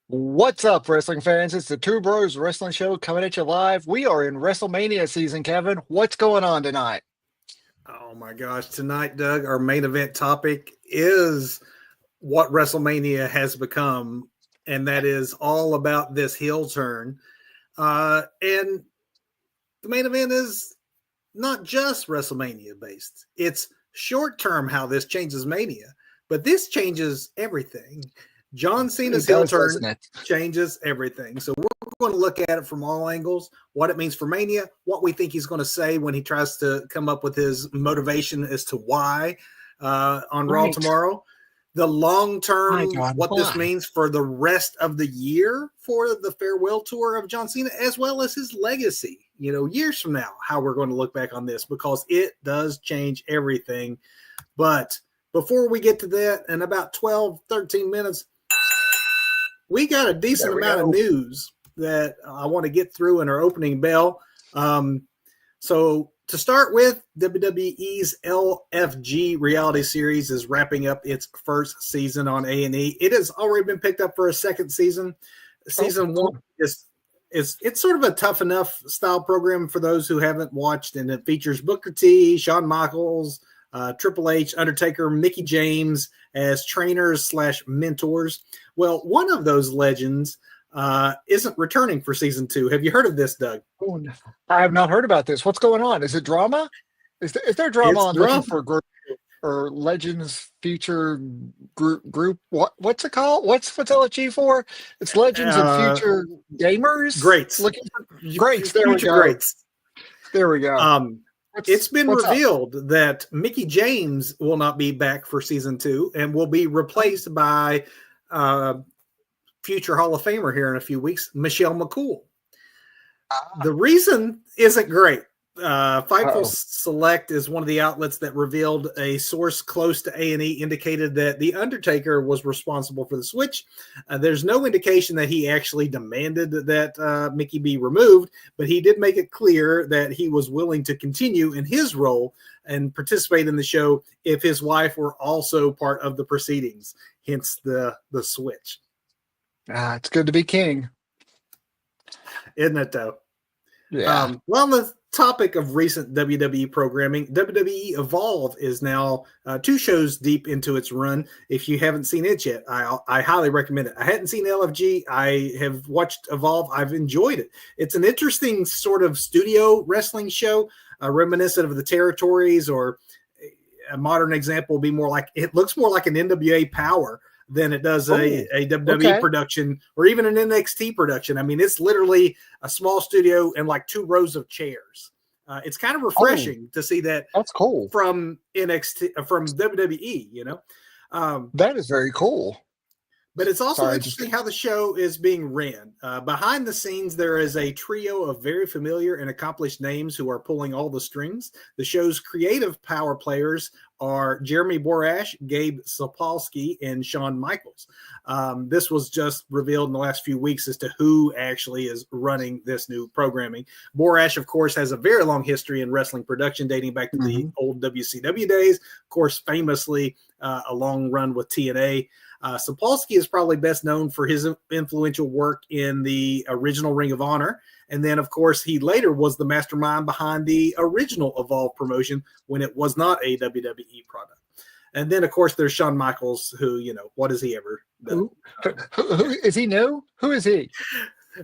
What's up, wrestling fans? It's the Two Bros Wrestling Show coming at you live. We are in WrestleMania season, Kevin. What's going on tonight? Oh my gosh. Tonight, Doug, our main event topic is what WrestleMania has become, and that is all about this heel turn. And the main event is not just WrestleMania based, it's short term how this changes Mania, but this changes everything. John It Cena's heel does, turn doesn't it? changes everything. So we're going to look at it from all angles, what it means for Mania, what we think he's going to say when he tries to come up with his motivation as to why on Raw Right. tomorrow. The long My term, God, what this why? means for the rest of the year for the farewell tour of John Cena, as well as his legacy, years from now, how we're going to look back on this, because it does change everything. But before we get to that, in about 12, 13 minutes, we got a decent There we amount of go. news that I want to get through in our opening bell. So to start with, WWE's LFG reality series is wrapping up its first season on A&E. It has already been picked up for a second season. Oh, Season one cool. is it's sort of a tough enough style program for those who haven't watched, and it features Booker T, Shawn Michaels, Triple H, Undertaker, Mickey James as trainers / mentors. Well, one of those legends isn't returning for season 2. Have you heard of this, Doug? Oh, no. I have not heard about this. What's going on? Is it drama? Is there drama It's on looking drama. for group or Legends Future group? What's it called? What's LFG for? It's Legends and Uh, Future Gamers greats. looking for greats. There we Future go. greats. There we go. It's been What's up? revealed that Mickey James will not be back for season 2 and will be replaced by future Hall of Famer here in a few weeks, Michelle McCool. Ah, The reason isn't great. Fightful uh-oh. Select is one of the outlets that revealed a source close to A&E indicated that The Undertaker was responsible for the switch. There's no indication that he actually demanded that Mickey be removed, but he did make it clear that he was willing to continue in his role and participate in the show if his wife were also part of the proceedings, hence the switch. It's good to be king. Isn't it, though? Yeah. Well, on the topic of recent WWE programming, WWE Evolve is now 2 shows deep into its run. If you haven't seen it yet, I highly recommend it. I hadn't seen LFG. I have watched Evolve. I've enjoyed it. It's an interesting sort of studio wrestling show, reminiscent of the Territories, or a modern example would be more like, it looks more like an NWA Power than it does a Oh, WWE okay. production or even an NXT production. I mean, it's literally a small studio and like 2 rows of chairs. It's kind of Oh, refreshing to see that that's cool. from NXT, from WWE. That is very cool. But it's also Sorry, just interesting how the show is being ran. Behind the scenes, there is a trio of very familiar and accomplished names who are pulling all the strings. The show's creative power players are Jeremy Borash, Gabe Sapolsky, and Shawn Michaels. This was just revealed in the last few weeks as to who actually is running this new programming. Borash, of course, has a very long history in wrestling production, dating back to the old WCW days. Of course, famously, a long run with TNA. Sapolsky is probably best known for his influential work in the original Ring of Honor. And then, of course, he later was the mastermind behind the original Evolve promotion when it was not a WWE product. And then, of course, there's Shawn Michaels, who, what has he ever done? who is he new? Who is he?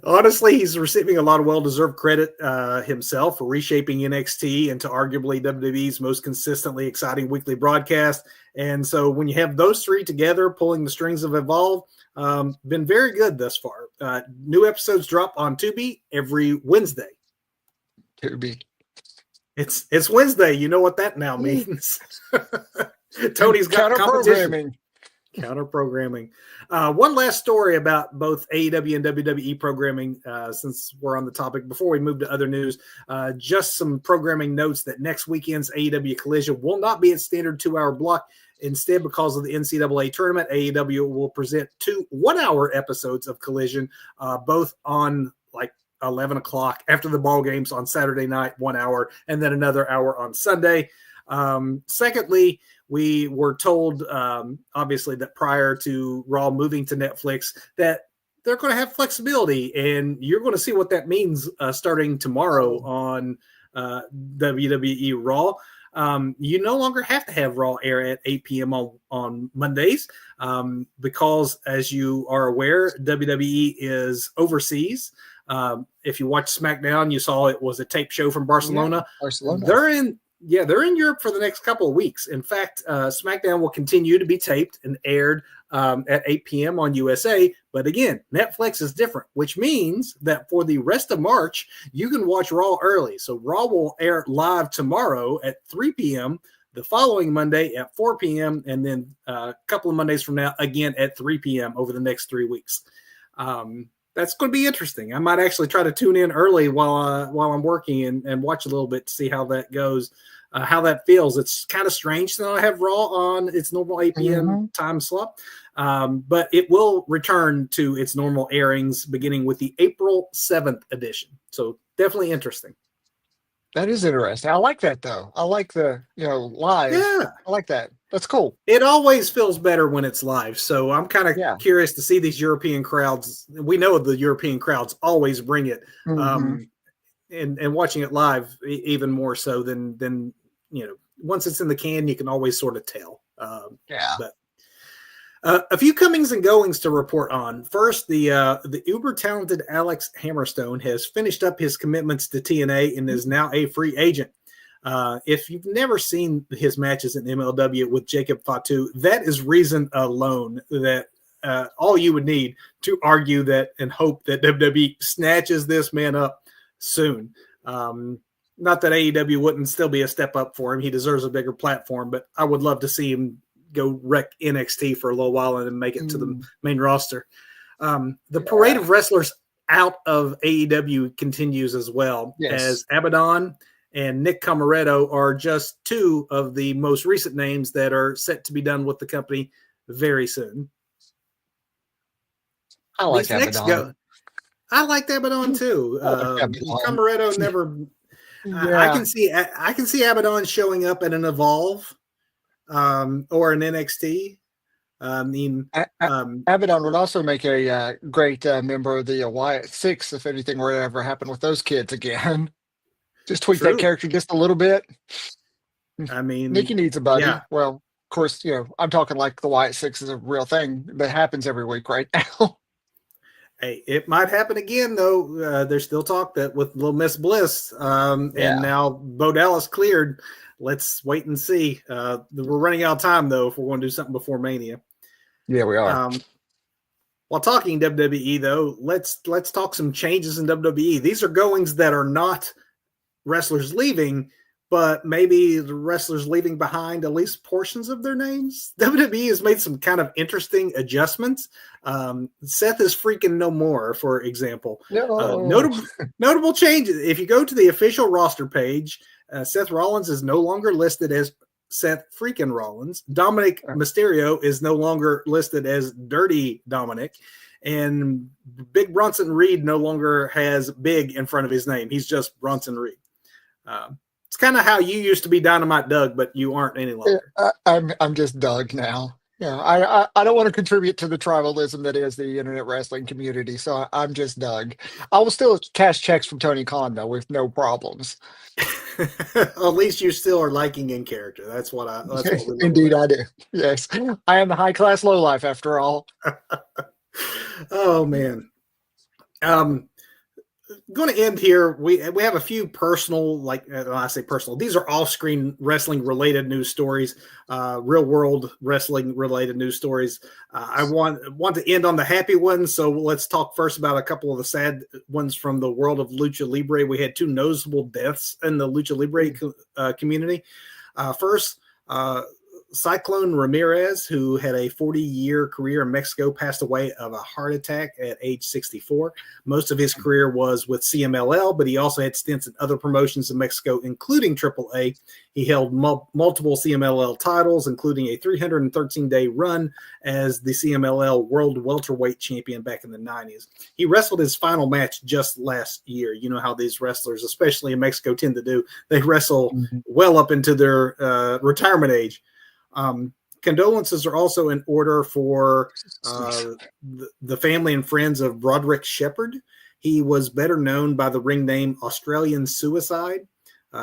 Honestly, he's receiving a lot of well-deserved credit himself for reshaping NXT into arguably WWE's most consistently exciting weekly broadcast. And so when you have those 3 together, pulling the strings of Evolve, been very good thus far. New episodes drop on Tubi every Wednesday. Tubi. It's Wednesday. You know what that now means. Tony's got Counter competition. programming. Counter programming. One last story about both AEW and WWE programming, since we're on the topic, before we move to other news. Just some programming notes that next weekend's AEW Collision will not be a standard 2-hour block. Instead, because of the NCAA tournament, AEW will present 2 one-hour episodes of Collision, both on like 11 o'clock after the ball games on Saturday night, 1 hour, and then another hour on Sunday. Secondly, we were told, obviously, that prior to Raw moving to Netflix, that they're going to have flexibility, and you're going to see what that means starting tomorrow on WWE Raw. You no longer have to have Raw air at 8 p.m. on Mondays because, as you are aware, WWE is overseas. If you watch SmackDown, you saw it was a tape show from Barcelona. Yeah, Barcelona. They're in Europe for the next couple of weeks. In fact, SmackDown will continue to be taped and aired at 8 p.m. on USA. But again, Netflix is different, which means that for the rest of March, you can watch Raw early. So Raw will air live tomorrow at 3 p.m., the following Monday at 4 p.m., and then a couple of Mondays from now, again at 3 p.m. over the next 3 weeks. That's going to be interesting. I might actually try to tune in early while I'm working and watch a little bit to see how that goes, how that feels. It's kind of strange to not have Raw on its normal 8 p.m. time slot, but it will return to its normal airings beginning with the April 7th edition. So definitely interesting. That is interesting. I like that, though. I like the, live. Yeah. I like that. That's cool. It always feels better when it's live. So I'm kind of curious to see these European crowds. We know the European crowds always bring it. And watching it live even more so than once it's in the can, you can always sort of tell. But a few comings and goings to report on. First, the uber talented Alex Hammerstone has finished up his commitments to TNA and is now a free agent. If you've never seen his matches in MLW with Jacob Fatu, that is reason alone that all you would need to argue that and hope that WWE snatches this man up soon. Not that AEW wouldn't still be a step up for him. He deserves a bigger platform, but I would love to see him go wreck NXT for a little while and then make it to the main roster. The parade of wrestlers out of AEW continues as well, as Abaddon and Nick Commoretto are just two of the most recent names that are set to be done with the company very soon. I like Abaddon. I like Abaddon too. Commoretto never. I can see Abaddon showing up at an Evolve or an NXT. Abaddon would also make a great member of the Wyatt Six if anything were to ever happen with those kids again. Just tweak that character just a little bit. I mean, Nikki needs a buddy. Yeah. Well, of course, I'm talking like the Wyatt Six is a real thing that happens every week right now. Hey, it might happen again, though. There's still talk that with Little Miss Bliss and now Bo Dallas cleared. Let's wait and see. We're running out of time, though, if we're going to do something before Mania. Yeah, we are. While talking WWE, though, let's talk some changes in WWE. These are goings that are not wrestlers leaving, but maybe the wrestlers leaving behind at least portions of their names. WWE has made some kind of interesting adjustments. Seth is freaking no more, for example. Notable changes. If you go to the official roster page, Seth Rollins is no longer listed as Seth freaking Rollins. Dominic Mysterio is no longer listed as Dirty Dominic. And Big Bronson Reed no longer has Big in front of his name. He's just Bronson Reed. It's kind of how you used to be Dynamite Doug, but you aren't any longer. I'm just Doug now. I don't want to contribute to the tribalism that is the internet wrestling community, so I'm just Doug. I will still cash checks from Tony Khan, though, with no problems. At least you still are liking in character. That's what Indeed, I do. Yes, I am the high class lowlife after all. Oh man. Going to end here. We have a few personal, I say personal. These are off-screen wrestling related news stories, real world wrestling related news stories. I want to end on the happy ones, so let's talk first about a couple of the sad ones from the world of Lucha Libre. We had two noticeable deaths in the Lucha Libre community. First, Cyclone Ramirez, who had a 40-year career in Mexico, passed away of a heart attack at age 64. Most of his career was with CMLL, but he also had stints in other promotions in Mexico, including AAA. He held multiple CMLL titles, including a 313-day run as the CMLL World Welterweight Champion back in the 90s. He wrestled his final match just last year. You know how these wrestlers, especially in Mexico, tend to do. They wrestle well up into their retirement age. Condolences are also in order for the family and friends of Broderick Shepherd. He was better known by the ring name Australian Suicide.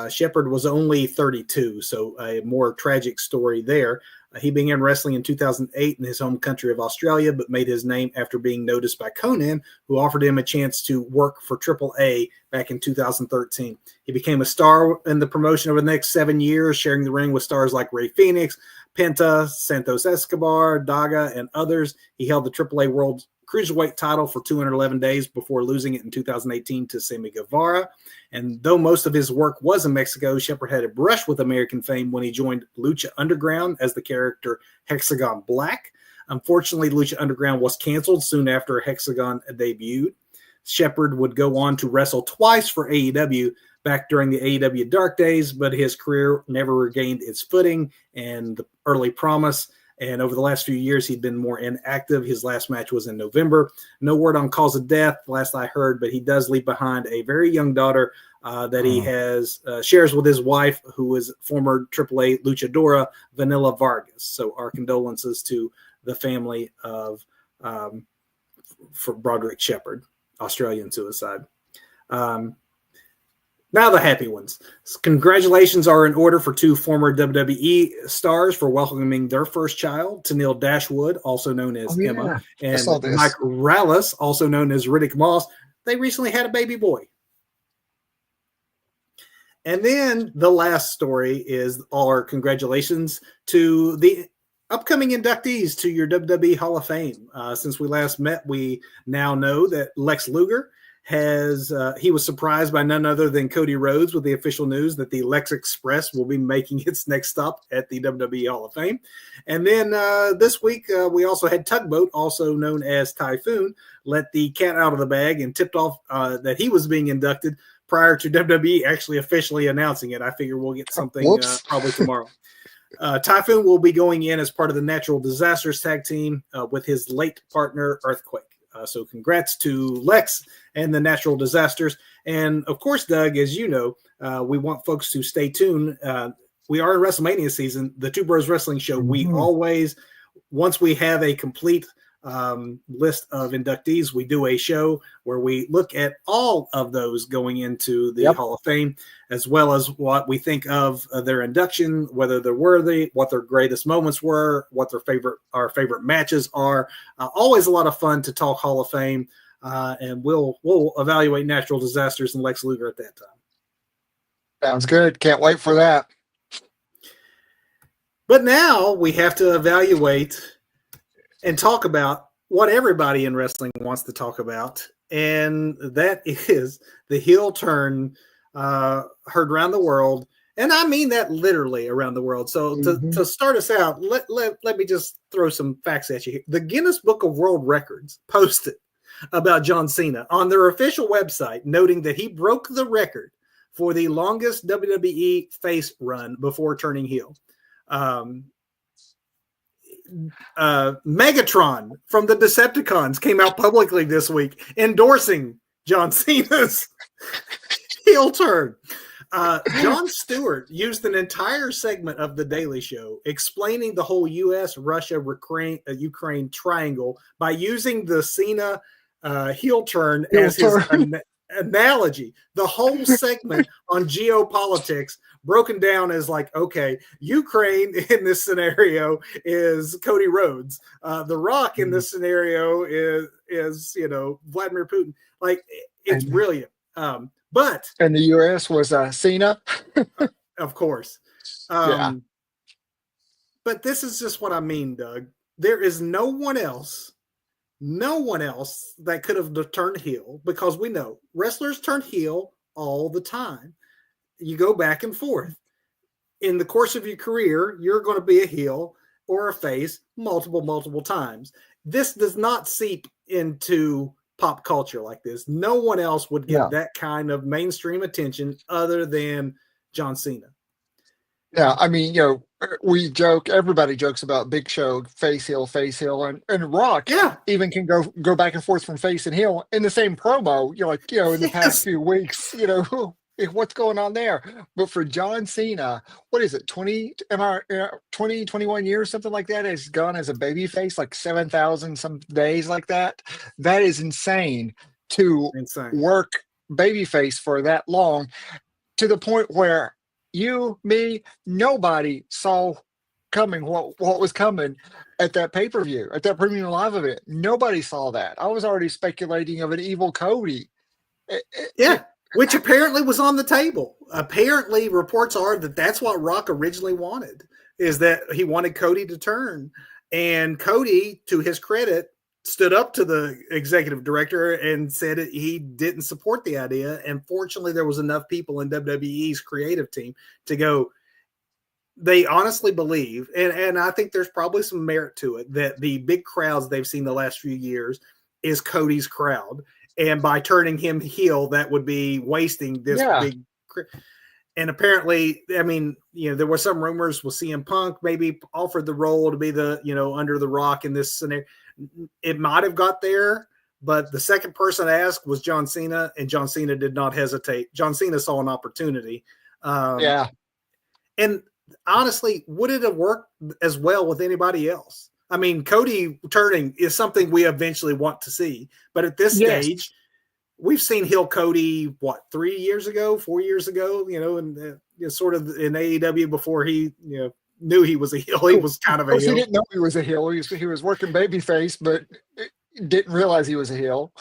Shepherd was only 32, so a more tragic story there. He began wrestling in 2008 in his home country of Australia, but made his name after being noticed by Conan, who offered him a chance to work for AAA back in 2013. He became a star in the promotion over the next 7 years, sharing the ring with stars like Rey Fenix, Penta, Santos Escobar, Daga, and others. He held the AAA World Cruiserweight title for 211 days before losing it in 2018 to Sammy Guevara. And though most of his work was in Mexico, Shepherd had a brush with American fame when he joined Lucha Underground as the character Hexagon Black. Unfortunately, Lucha Underground was canceled soon after Hexagon debuted. Shepherd would go on to wrestle twice for AEW back during the AEW Dark Days, but his career never regained its footing and the early promise. And over the last few years, he'd been more inactive. His last match was in November. No word on cause of death, last I heard, but he does leave behind a very young daughter that he has shares with his wife, who is former AAA luchadora Vanilla Vargas. So our condolences to the family of for Broderick Shepherd, Australian Suicide. Now the happy ones. Congratulations are in order for two former WWE stars for welcoming their first child, Tennille Dashwood, also known as Emma, and Mike Rallis, also known as Riddick Moss. They recently had a baby boy. And then the last story is our congratulations to the upcoming inductees to your WWE Hall of Fame. Since we last met, we now know that Lex Luger he was surprised by none other than Cody Rhodes with the official news that the Lex Express will be making its next stop at the WWE Hall of Fame. And then this week, we also had Tugboat, also known as Typhoon, let the cat out of the bag and tipped off that he was being inducted prior to WWE actually officially announcing it. I figure we'll get something probably tomorrow. Typhoon will be going in as part of the Natural Disasters tag team with his late partner, Earthquake. So congrats to Lex and the Natural Disasters. And of course, Doug, as you know, we want folks to stay tuned. We are in WrestleMania season, the Two Bros Wrestling Show. We always, once we have a complete list of inductees, we do a show where we look at all of those going into the Hall of Fame, as well as what we think of their induction, whether they're worthy, what their greatest moments were, what our favorite matches are. Always a lot of fun to talk Hall of Fame, and we'll evaluate Natural Disasters and Lex Luger at that time. Sounds good. Can't wait for that. But now we have to evaluate and talk about what everybody in wrestling wants to talk about, and that is the heel turn heard around the world, and I mean that literally around the world. So to start us out, let me just throw some facts at you here. The Guinness Book of World Records posted about John Cena on their official website, noting that he broke the record for the longest WWE face run before turning heel. Megatron from the Decepticons came out publicly this week endorsing John Cena's heel turn. Jon Stewart used an entire segment of The Daily Show explaining the whole U.S., Russia, Ukraine triangle by using the Cena heel turn as his analogy. The whole segment on geopolitics broken down as like, okay, Ukraine in this scenario is Cody Rhodes. The Rock in this scenario is Vladimir Putin. Like, it's brilliant. But and the U.S. was Cena, of course. But this is just what I mean, Doug. There is no one else that could have turned heel, because we know wrestlers turn heel all the time. You go back and forth. In the course of your career, you're going to be a heel or a face multiple times. This does not seep into pop culture like this. No one else would get that kind of mainstream attention other than John Cena. Yeah, I mean, everybody jokes about Big Show, face heel, and Rock even can go back and forth from face and heel in the same promo, in the past few weeks, what's going on there? But for John Cena, what is it, 20, 20, 21 years, something like that, has gone as a baby face, like 7,000 some days like that. That is insane to Insane. work babyface for that long, to the point where you, me, nobody saw coming what was coming at that pay-per-view, at that premium live event. Nobody saw that. I was already speculating of an evil Cody. Yeah, which apparently was on the table. Apparently, reports are that that's what Rock originally wanted, is that he wanted Cody to turn. And Cody, to his credit, stood up to the executive director and said he didn't support the idea. And fortunately, there was enough people in WWE's creative team to go, they honestly believe, and I think there's probably some merit to it, that the big crowds they've seen the last few years is Cody's crowd. And by turning him heel, that would be wasting this big. And apparently, I mean, there were some rumors with CM Punk maybe offered the role to be the, under the Rock in this scenario. It might have got there, but the second person asked was John Cena, and John Cena did not hesitate. John Cena saw an opportunity. And honestly, would it have worked as well with anybody else? I mean, Cody turning is something we eventually want to see. But at this stage, we've seen heel Cody, 3 years ago, 4 years ago, and sort of in AEW before he, knew he was a heel. He was kind of a heel. He didn't know he was a heel. He was working babyface, but didn't realize he was a heel.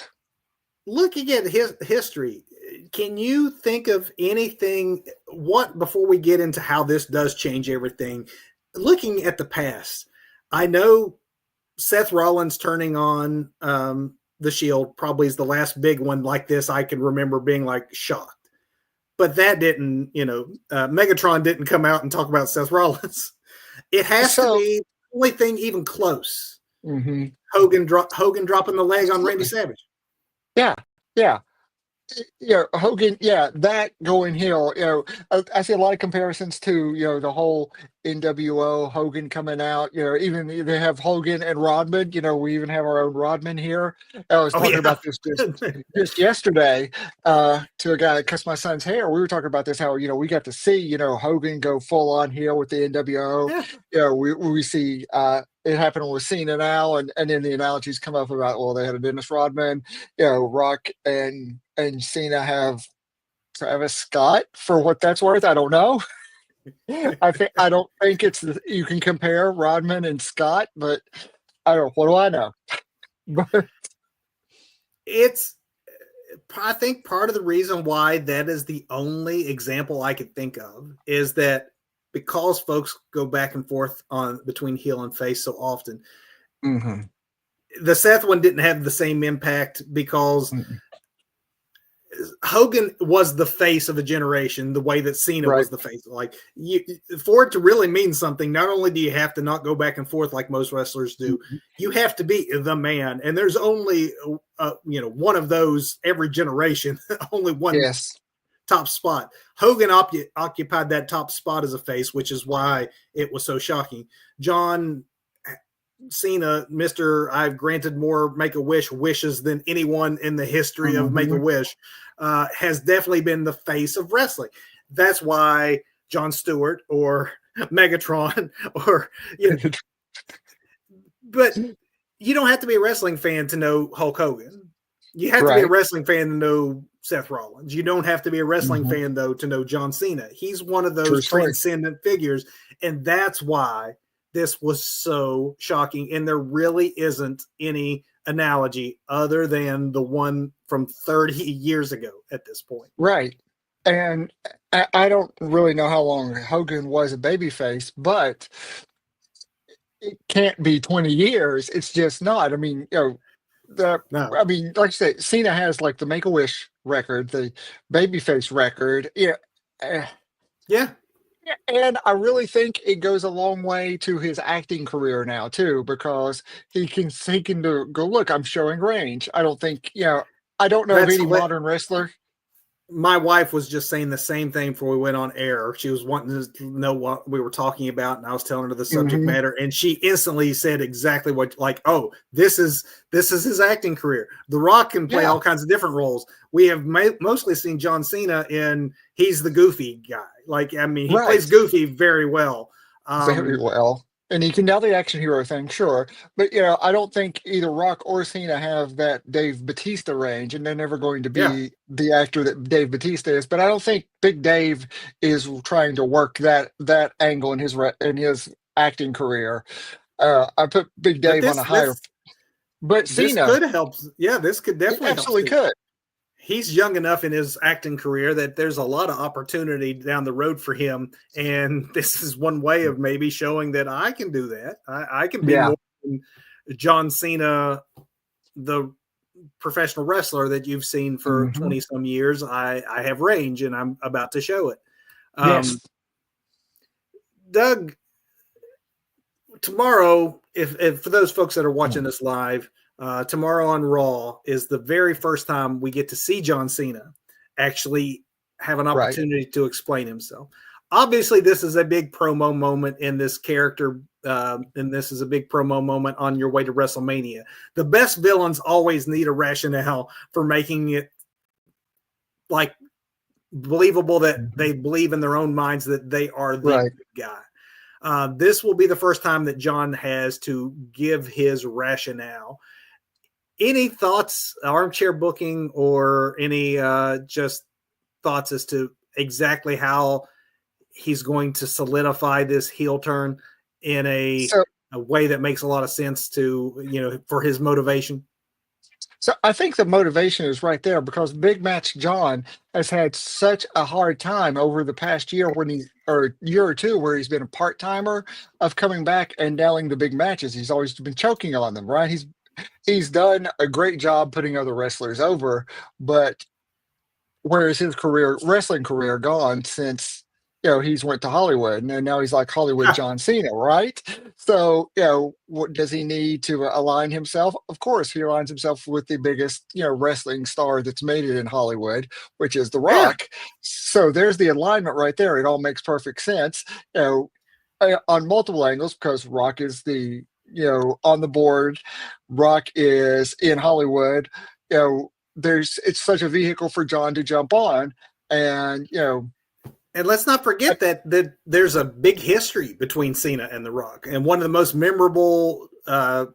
Looking at his history, can you think of anything, before we get into how this does change everything, looking at the past, I know Seth Rollins turning on the Shield probably is the last big one like this I can remember being like shocked. But that didn't, Megatron didn't come out and talk about Seth Rollins. It has to be the only thing even close. Mm-hmm. Hogan dropping the leg on Randy Savage. Yeah. Hogan, that going heel, I see a lot of comparisons to, the whole NWO Hogan coming out, even they have Hogan and Rodman, we even have our own Rodman here. I was talking about this just yesterday to a guy that cuts my son's hair. We were talking about this, how, we got to see, Hogan go full on heel with the NWO. Yeah. We see, it happened with Cena now, and then the analogies come up about, well, they had a Dennis Rodman, Rock and Cena have Travis Scott, for what that's worth. I don't know. I don't think you can compare Rodman and Scott, but I don't. What do I know? But I think part of the reason why that is the only example I could think of is that because folks go back and forth between heel and face so often. Mm-hmm. The Seth one didn't have the same impact because Hogan was the face of a generation, the way that Cena was the face. Like, for it to really mean something, not only do you have to not go back and forth like most wrestlers do, you have to be the man. And there's only, one of those every generation, only one top spot. Hogan occupied that top spot as a face, which is why it was so shocking. John Cena, Mr. I've granted more Make-A-Wish wishes than anyone in the history of Make-A-Wish, has definitely been the face of wrestling. That's why Jon Stewart or Megatron or, but you don't have to be a wrestling fan to know Hulk Hogan. You have to be a wrestling fan to know Seth Rollins. You don't have to be a wrestling fan, though, to know John Cena. He's one of those transcendent figures, and that's why this was so shocking. And there really isn't any analogy other than the one from 30 years ago at this point. Right. And I don't really know how long Hogan was a babyface, but it can't be 20 years. It's just not. I mean, I mean, like I said, Cena has like the Make-A-Wish record, the babyface record. And I really think it goes a long way to his acting career now too, because he can go, look, I'm showing range. I don't think, I don't know of any modern wrestler. My wife was just saying the same thing before we went on air. She was wanting to know what we were talking about, and I was telling her the subject Hmm. matter, and she instantly said exactly what, like, oh, this is his acting career. The Rock can play Yeah, all kinds of different roles. We have mostly seen John Cena in he's the goofy guy. Like, I mean, he plays right. goofy very well. Very well. And he can now the action hero thing, sure. But I don't think either Rock or Cena have that Dave Batista range, and they're never going to Yeah, be the actor that Dave Batista is. But I don't think Big Dave is trying to work that angle in his acting career. I put Big but Dave on a higher, but this Cena, could help. Yeah, this could it definitely help absolutely Cena. could. He's young enough in his acting career that there's a lot of opportunity down the road for him. And this is one way of maybe showing that I can do that. I can be Yeah. more than John Cena, the professional wrestler that you've seen for Hmm. 20 some years. I have range and I'm about to show it. Um, Yes. Doug, tomorrow, if for those folks that are watching this live, tomorrow on Raw is the very first time we get to see John Cena actually have an Right. opportunity to explain himself. Obviously, this is a big promo moment in this character, and this is a big promo moment on your way to WrestleMania. The best villains always need a rationale for making it like believable that Mhm. they believe in their own minds that they are the Right. good guy. This will be the first time that John has to give his rationale. Any thoughts, armchair booking, or any just thoughts as to exactly how he's going to solidify this heel turn in So a way that makes a lot of sense to, for his motivation? So I think the motivation is right there because Big Match John has had such a hard time over the past year or year or two where he's been a part timer of coming back and nailing the big matches. He's always been choking on them, right? He's done a great job putting other wrestlers over, but where is his wrestling career gone since he's went to Hollywood and now he's like Hollywood John Cena, right? So what does he need to align himself? Of course, he aligns himself with the biggest wrestling star that's made it in Hollywood, which is The Yeah. Rock. So there's the alignment right there. It all makes perfect sense. On multiple angles because Rock is the on the board. Rock is in Hollywood. It's such a vehicle for John to jump on, and And let's not I, forget that there's a big history between Cena and The Rock, and one of the most memorable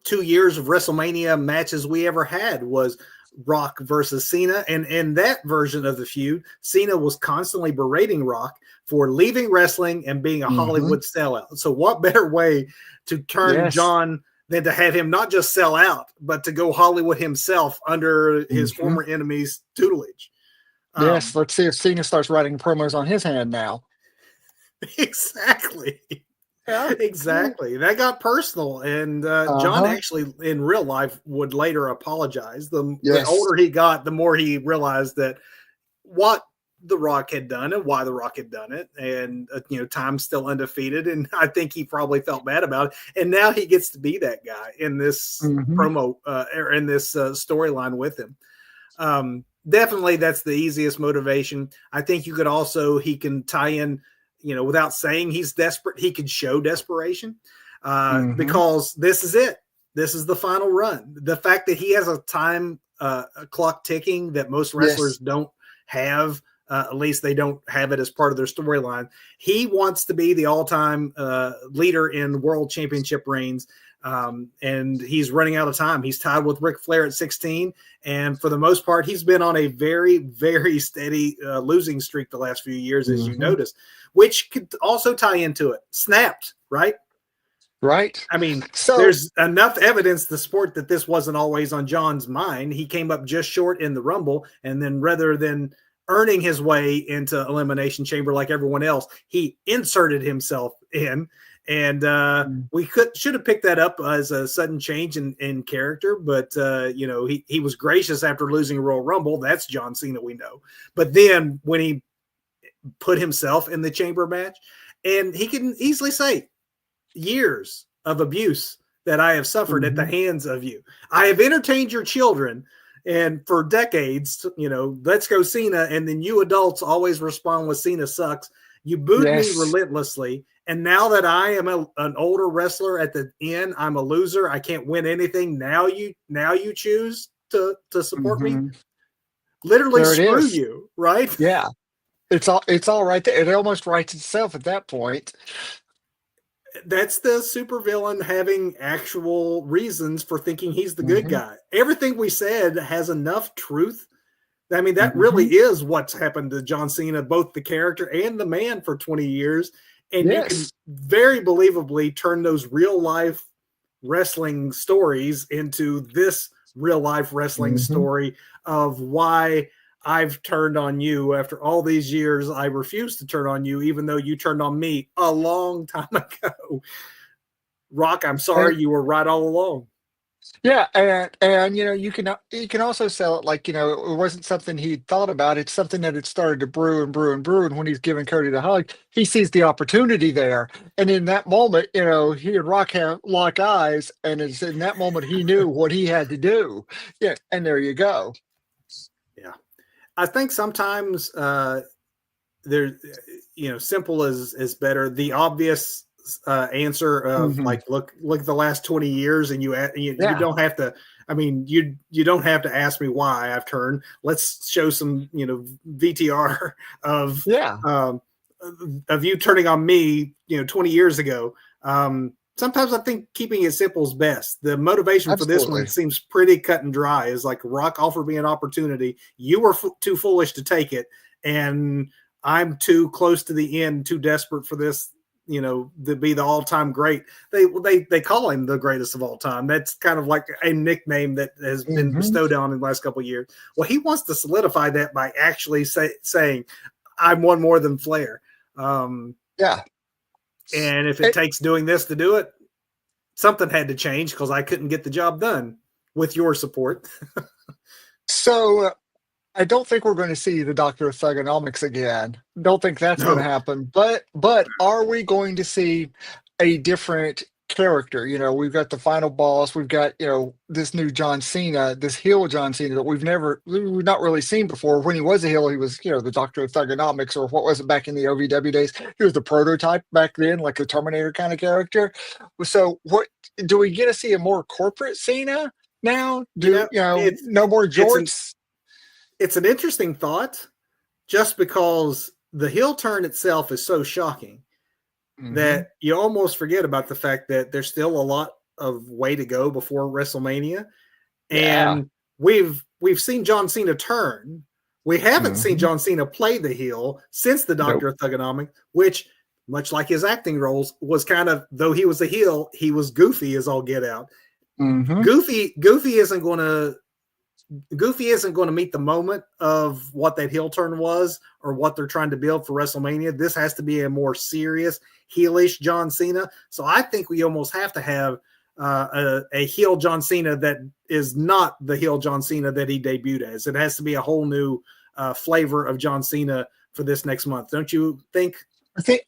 2 years of WrestleMania matches we ever had was Rock versus Cena. And in that version of the feud, Cena was constantly berating Rock for leaving wrestling and being a mhm, Hollywood sellout. So, what better way to turn yes, John than to have him not just sell out, but to go Hollywood himself under his mhm, former enemy's tutelage? yes. Um, Let's see if Cena starts writing promos on his hand now. exactly. Yeah. Exactly. That got personal. And Uh John huh. actually, in real life, would later apologize. The Yes. older he got, the more he realized that what The Rock had done and why The Rock had done it. And, time's still undefeated. And I think he probably felt bad about it. And now he gets to be that guy in this Hmm. promo, or in this storyline with him. Definitely that's the easiest motivation. I think he can tie in, without saying he's desperate, he could show desperation, Hmm. because this is it. This is the final run. The fact that he has a time a clock ticking that most wrestlers Yes. don't have, at least they don't have it as part of their storyline. He wants to be the all-time leader in world championship reigns. And he's running out of time. He's tied with Ric Flair at 16. And for the most part, he's been on a very, very steady losing streak the last few years, as you Hmm. noticed, which could also tie into it. Snapped, right? Right. I mean, So there's enough evidence to support that this wasn't always on John's mind. He came up just short in the Rumble, and then rather than earning his way into Elimination Chamber like everyone else, he inserted himself in. And we should have picked that up as a sudden change in character, but he was gracious after losing Royal Rumble. That's John Cena, we know. But then when he put himself in the chamber match, and he can easily say, years of abuse that I have suffered at the mhm. hands of you. I have entertained your children. And for decades, let's go Cena. And then you adults always respond with Cena sucks. You booed me Yes. relentlessly. And now that I am an older wrestler at the end, I'm a loser. I can't win anything. Now you choose to support me. Hmm. Literally There it screw is. you, right? Yeah. It's all right there. It almost writes itself at that point. That's the supervillain having actual reasons for thinking he's the good Hmm. guy. Everything we said has enough truth. I mean, that really Hmm. is what's happened to John Cena, both the character and the man for 20 years. And you can Yes. very believably turn those real life wrestling stories into this real life wrestling Hmm. story of why I've turned on you after all these years. I refuse to turn on you, even though you turned on me a long time ago. Rock, I'm sorry, you were right all along. Yeah, and you can also sell it like it wasn't something he'd thought about. It's something that had started to brew and brew and brew. And when he's giving Cody the hug, he sees the opportunity there. And in that moment, he and Rock have lock eyes, and it's in that moment he knew what he had to do. Yeah, and there you go. Yeah. I think sometimes there, simple is better. The obvious answer of Hmm. like, look at the last 20 years, and you Yeah, don't have to. I mean, you don't have to ask me why I've turned. Let's show some VTR of yeah, um, of you turning on me 20 years ago. Sometimes I think keeping it simple is best. The motivation for this one absolutely. seems pretty cut and dry. Is like Rock offered me an opportunity. You were too foolish to take it, and I'm too close to the end, too desperate for this, to be the all-time great. They call him the greatest of all time. That's kind of like a nickname that has been Hmm. bestowed on in the last couple of years. Well, he wants to solidify that by actually saying, "I'm one more than Flair." Um, Yeah. and if it It, takes doing this to do it, something had to change because I couldn't get the job done with your support. so I don't think we're going to see the Doctor of Thugonomics again. Don't think that's going to No, happen. But are we going to see a different character? We've got the final boss. We've got this new John Cena, this heel John Cena that we've not really seen before. When he was a heel, he was the Doctor of Thugonomics, or what was it back in the OVW days? He was the prototype back then, like a Terminator kind of character. So what do we get to see a more corporate Cena now? Do it's no more it's an jorts? it's an interesting thought, just because the heel turn itself is so shocking Hmm. that you almost forget about the fact that there's still a lot of way to go before WrestleMania. Yeah. And we've seen John Cena turn. We haven't seen Hmm. John Cena play the heel since the Nope. Doctor of Thugonomics, which, much like his acting roles, was kind of, though he was a heel, he was goofy as all get out. Hmm. Goofy isn't going to meet the moment of what that heel turn was or what they're trying to build for WrestleMania. This has to be a more serious heelish John Cena. So I think we almost have to have a heel John Cena that is not the heel John Cena that he debuted as. It has to be a whole new flavor of John Cena for this next month. Don't you think?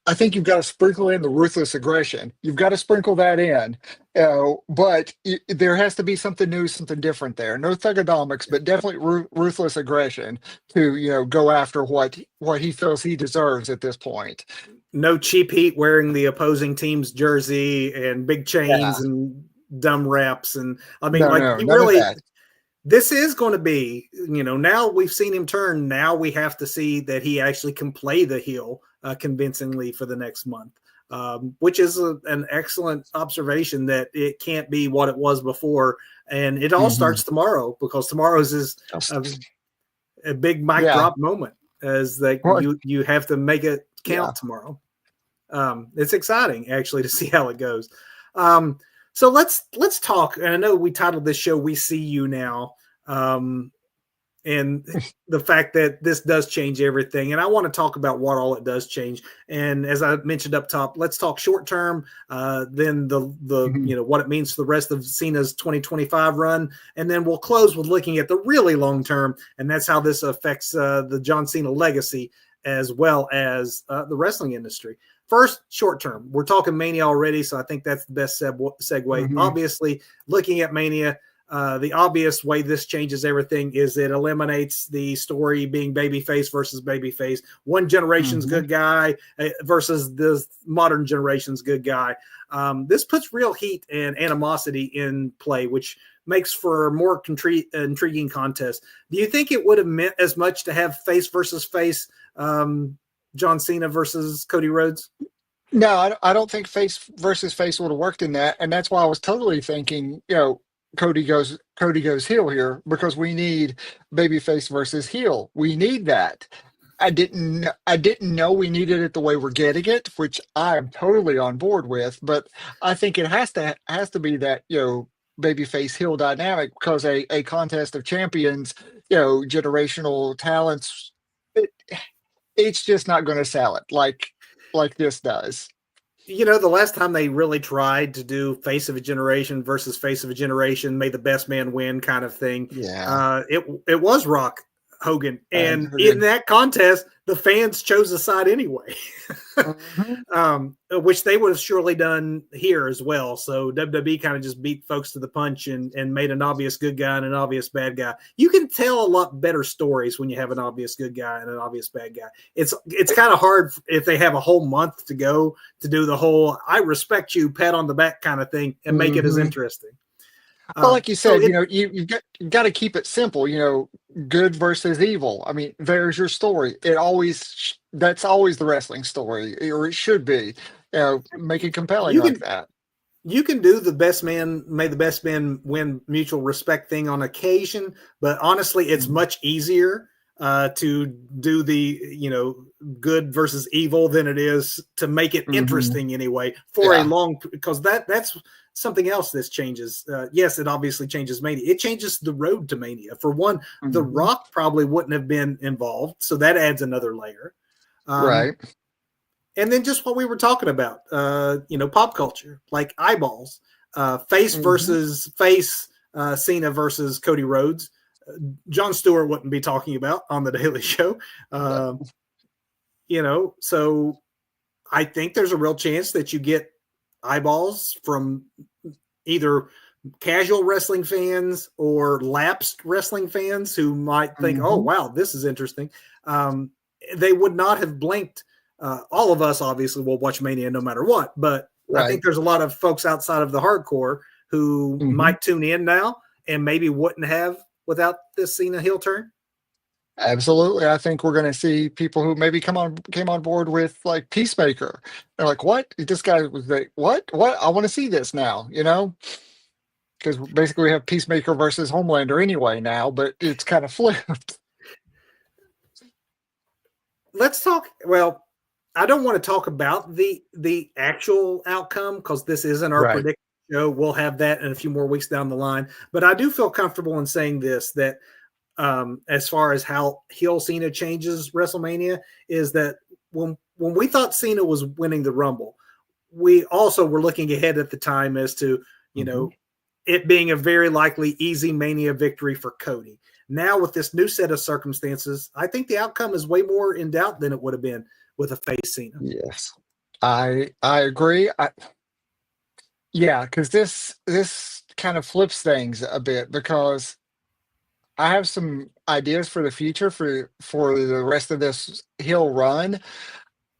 I think you've got to sprinkle in the ruthless aggression. You've got to sprinkle that in, but there has to be something new, something different there. No thugonomics, but definitely ruthless aggression to go after what he feels he deserves at this point. No cheap heat wearing the opposing team's jersey and big Yeah. chains and dumb raps. And I mean, No, like, no, he none of really, that. this is going to be, now we've seen him turn. Now we have to see that he actually can play the heel convincingly for the next month, which is an excellent observation, that it can't be what it was before. And it all Hmm. starts tomorrow, because tomorrow's is a big mic Yeah. drop moment, as that Well, you have to make it yeah. count tomorrow. It's exciting actually to see how it goes. Um, so let's talk. And I know we titled this show "We See You Now," and the fact that this does change everything. And I want to talk about what all it does change. And as I mentioned up top, let's talk short term, then the Mhm. what it means for the rest of Cena's 2025 run, and then we'll close with looking at the really long term, and that's how this affects the John Cena legacy as well as the wrestling industry. First, short term. We're talking Mania already, so I think that's the best segue. Mhm. Obviously, looking at Mania, The obvious way this changes everything is it eliminates the story being babyface versus babyface. One generation's good guy versus the modern generation's good guy. This puts real heat and animosity in play, which makes for a more intriguing contest. Do you think it would have meant as much to have face versus face, John Cena versus Cody Rhodes? No, I don't think face versus face would have worked in that, and that's why I was totally thinking, Cody goes heel here because we need babyface versus heel. We need that. I didn't know we needed it the way we're getting it, which I'm totally on board with, but I think it has to be that, babyface heel dynamic because a contest of champions, generational talents, it, it's just not going to sell it like this does. The last time they really tried to do face of a generation versus face of a generation, may the best man win kind of thing. Yeah. It was Rock Hogan, and Hogan. in that contest, the fans chose a side anyway, which they would have surely done here as well. So WWE kind of just beat folks to the punch and made an obvious good guy and an obvious bad guy. You can tell a lot better stories when you have an obvious good guy and an obvious bad guy. It's kind of hard if they have a whole month to go to do the whole "I respect you" pat on the back kind of thing and make it as interesting. Well, like you said, you've got to keep it simple. Good versus evil. I mean, there's your story. That's always the wrestling story, or it should be. Make it compelling like that. You can do the best man, may the best man win mutual respect thing on occasion, but honestly, it's much easier to do the good versus evil than it is to make it interesting anyway for a long, because that's something else that changes. Yes, it obviously changes Mania. It changes the road to Mania. For one, The Rock probably wouldn't have been involved, so that adds another layer. Right. And then just what we were talking about, pop culture, like eyeballs, face versus face, Cena versus Cody Rhodes. Jon Stewart wouldn't be talking about on the Daily Show. So I think there's a real chance that you get eyeballs from either casual wrestling fans or lapsed wrestling fans who might think, oh, wow, this is interesting. They would not have blinked. All of us obviously will watch Mania no matter what, but I think there's a lot of folks outside of the hardcore who might tune in now and maybe wouldn't have without this Cena heel turn. Absolutely. I think we're going to see people who maybe came on board with like Peacemaker. They're like, what? This guy was like, what? I want to see this now, because basically we have Peacemaker versus Homelander anyway now, but it's kind of flipped. Let's talk. Well, I don't want to talk about the actual outcome because this isn't our prediction show. We'll have that in a few more weeks down the line. But I do feel comfortable in saying this, that as far as how heel Cena changes WrestleMania, is that when we thought Cena was winning the Rumble, we also were looking ahead at the time as to, it being a very likely easy Mania victory for Cody. Now with this new set of circumstances, I think the outcome is way more in doubt than it would have been with a face Cena. Yes, I agree. Because this kind of flips things a bit, because I have some ideas for the future for the rest of this hill run,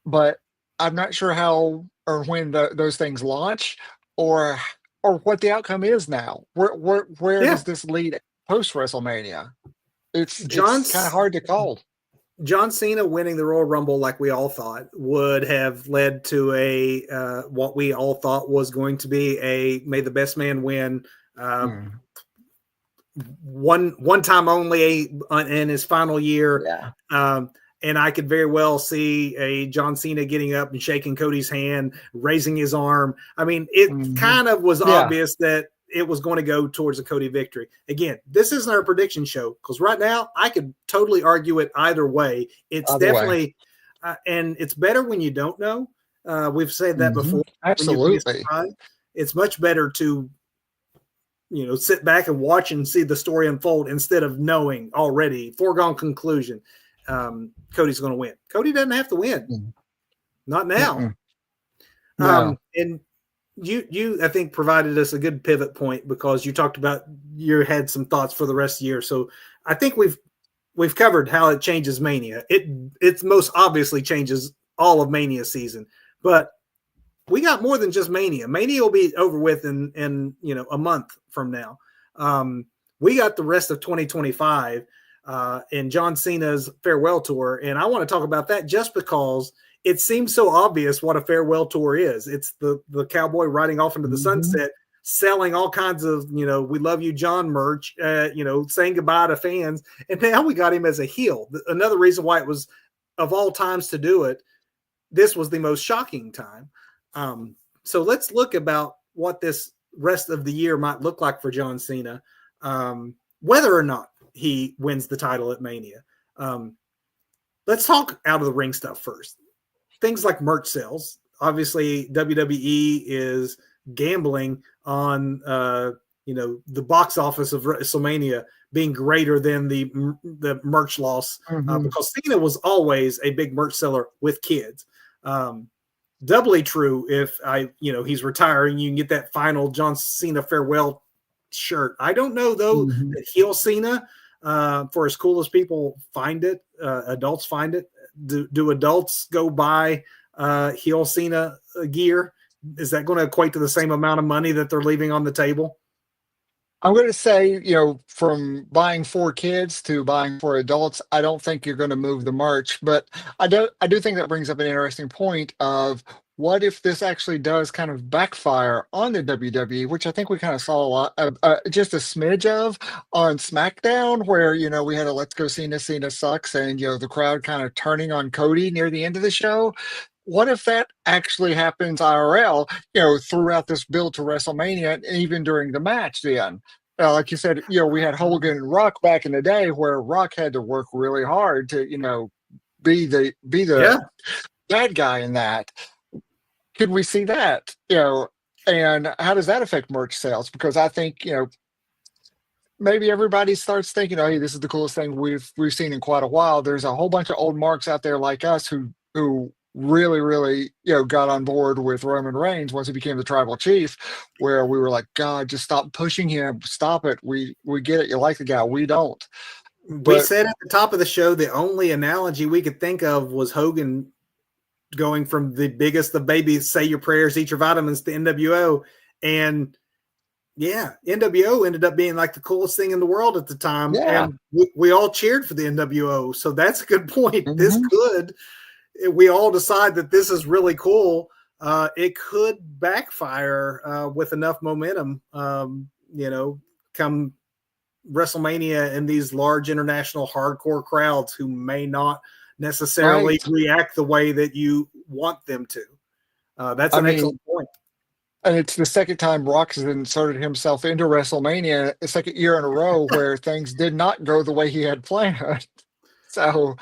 but I'm not sure how or when those things launch, or what the outcome is now. Where does this lead post WrestleMania? It's kind of hard to call. John Cena winning the Royal Rumble, like we all thought, would have led to a what we all thought was going to be a may the best man win. One time only in his final year. And I could very well see a John Cena getting up and shaking Cody's hand, raising his arm. I mean, it kind of was obvious that it was going to go towards a Cody victory. Again, this isn't our prediction show, because right now I could totally argue it either way. It's definitely, and it's better when you don't know. We've said that before. Absolutely. It's much better to, sit back and watch and see the story unfold instead of knowing already, foregone conclusion. Cody's going to win. Cody doesn't have to win. Not now. No. And you I think provided us a good pivot point because you talked about you had some thoughts for the rest of the year. So I think we've covered how it changes Mania. It most obviously changes all of Mania season, but we got more than just Mania. Mania will be over with in a month from now. We got the rest of 2025 in John Cena's farewell tour, and I want to talk about that just because it seems so obvious what a farewell tour is. It's the cowboy riding off into the sunset, selling all kinds of "We love you, John" merch, saying goodbye to fans, and now we got him as a heel. Another reason why it was of all times to do it, this was the most shocking time. So let's look about what this rest of the year might look like for John Cena, whether or not he wins the title at Mania. Let's talk out of the ring stuff first. Things like merch sales. Obviously, WWE is gambling on the box office of WrestleMania being greater than the merch loss because Cena was always a big merch seller with kids. Doubly true if he's retiring, you can get that final John Cena farewell shirt. I don't know though that heel Cena, for as cool as people find it, adults find it. Do adults go buy heel Cena gear? Is that going to equate to the same amount of money that they're leaving on the table? I'm going to say, from buying for kids to buying for adults, I don't think you're going to move the merch, but I do think that brings up an interesting point of what if this actually does kind of backfire on the WWE, which I think we kind of saw a lot, just a smidge of on SmackDown, where, we had a "Let's Go Cena, Cena sucks," and, the crowd kind of turning on Cody near the end of the show. What if that actually happens IRL, throughout this build to WrestleMania, and even during the match then? Like you said, we had Hogan and Rock back in the day where Rock had to work really hard to, be the bad guy in that. Could we see that? And how does that affect merch sales? Because I think, maybe everybody starts thinking, "Oh, hey, this is the coolest thing we've seen in quite a while." There's a whole bunch of old marks out there like us who really, really, got on board with Roman Reigns once he became the tribal chief, where we were like, "God, just stop pushing him. Stop it. We get it. You like the guy. We don't." We But said at the top of the show, the only analogy we could think of was Hogan going from the biggest of babies, say your prayers, eat your vitamins, to NWO. And yeah, NWO ended up being like the coolest thing in the world at the time. yeah. And we all cheered for the NWO. So that's a good point. This Mhm. could, we all decide that this is really cool. It could backfire with enough momentum, come WrestleMania and these large international hardcore crowds who may not necessarily Right. react the way that you want them to. That's I an mean, excellent point. and it's the second time Rock has inserted himself into WrestleMania, the second year in a row where things did not go the way he had planned. So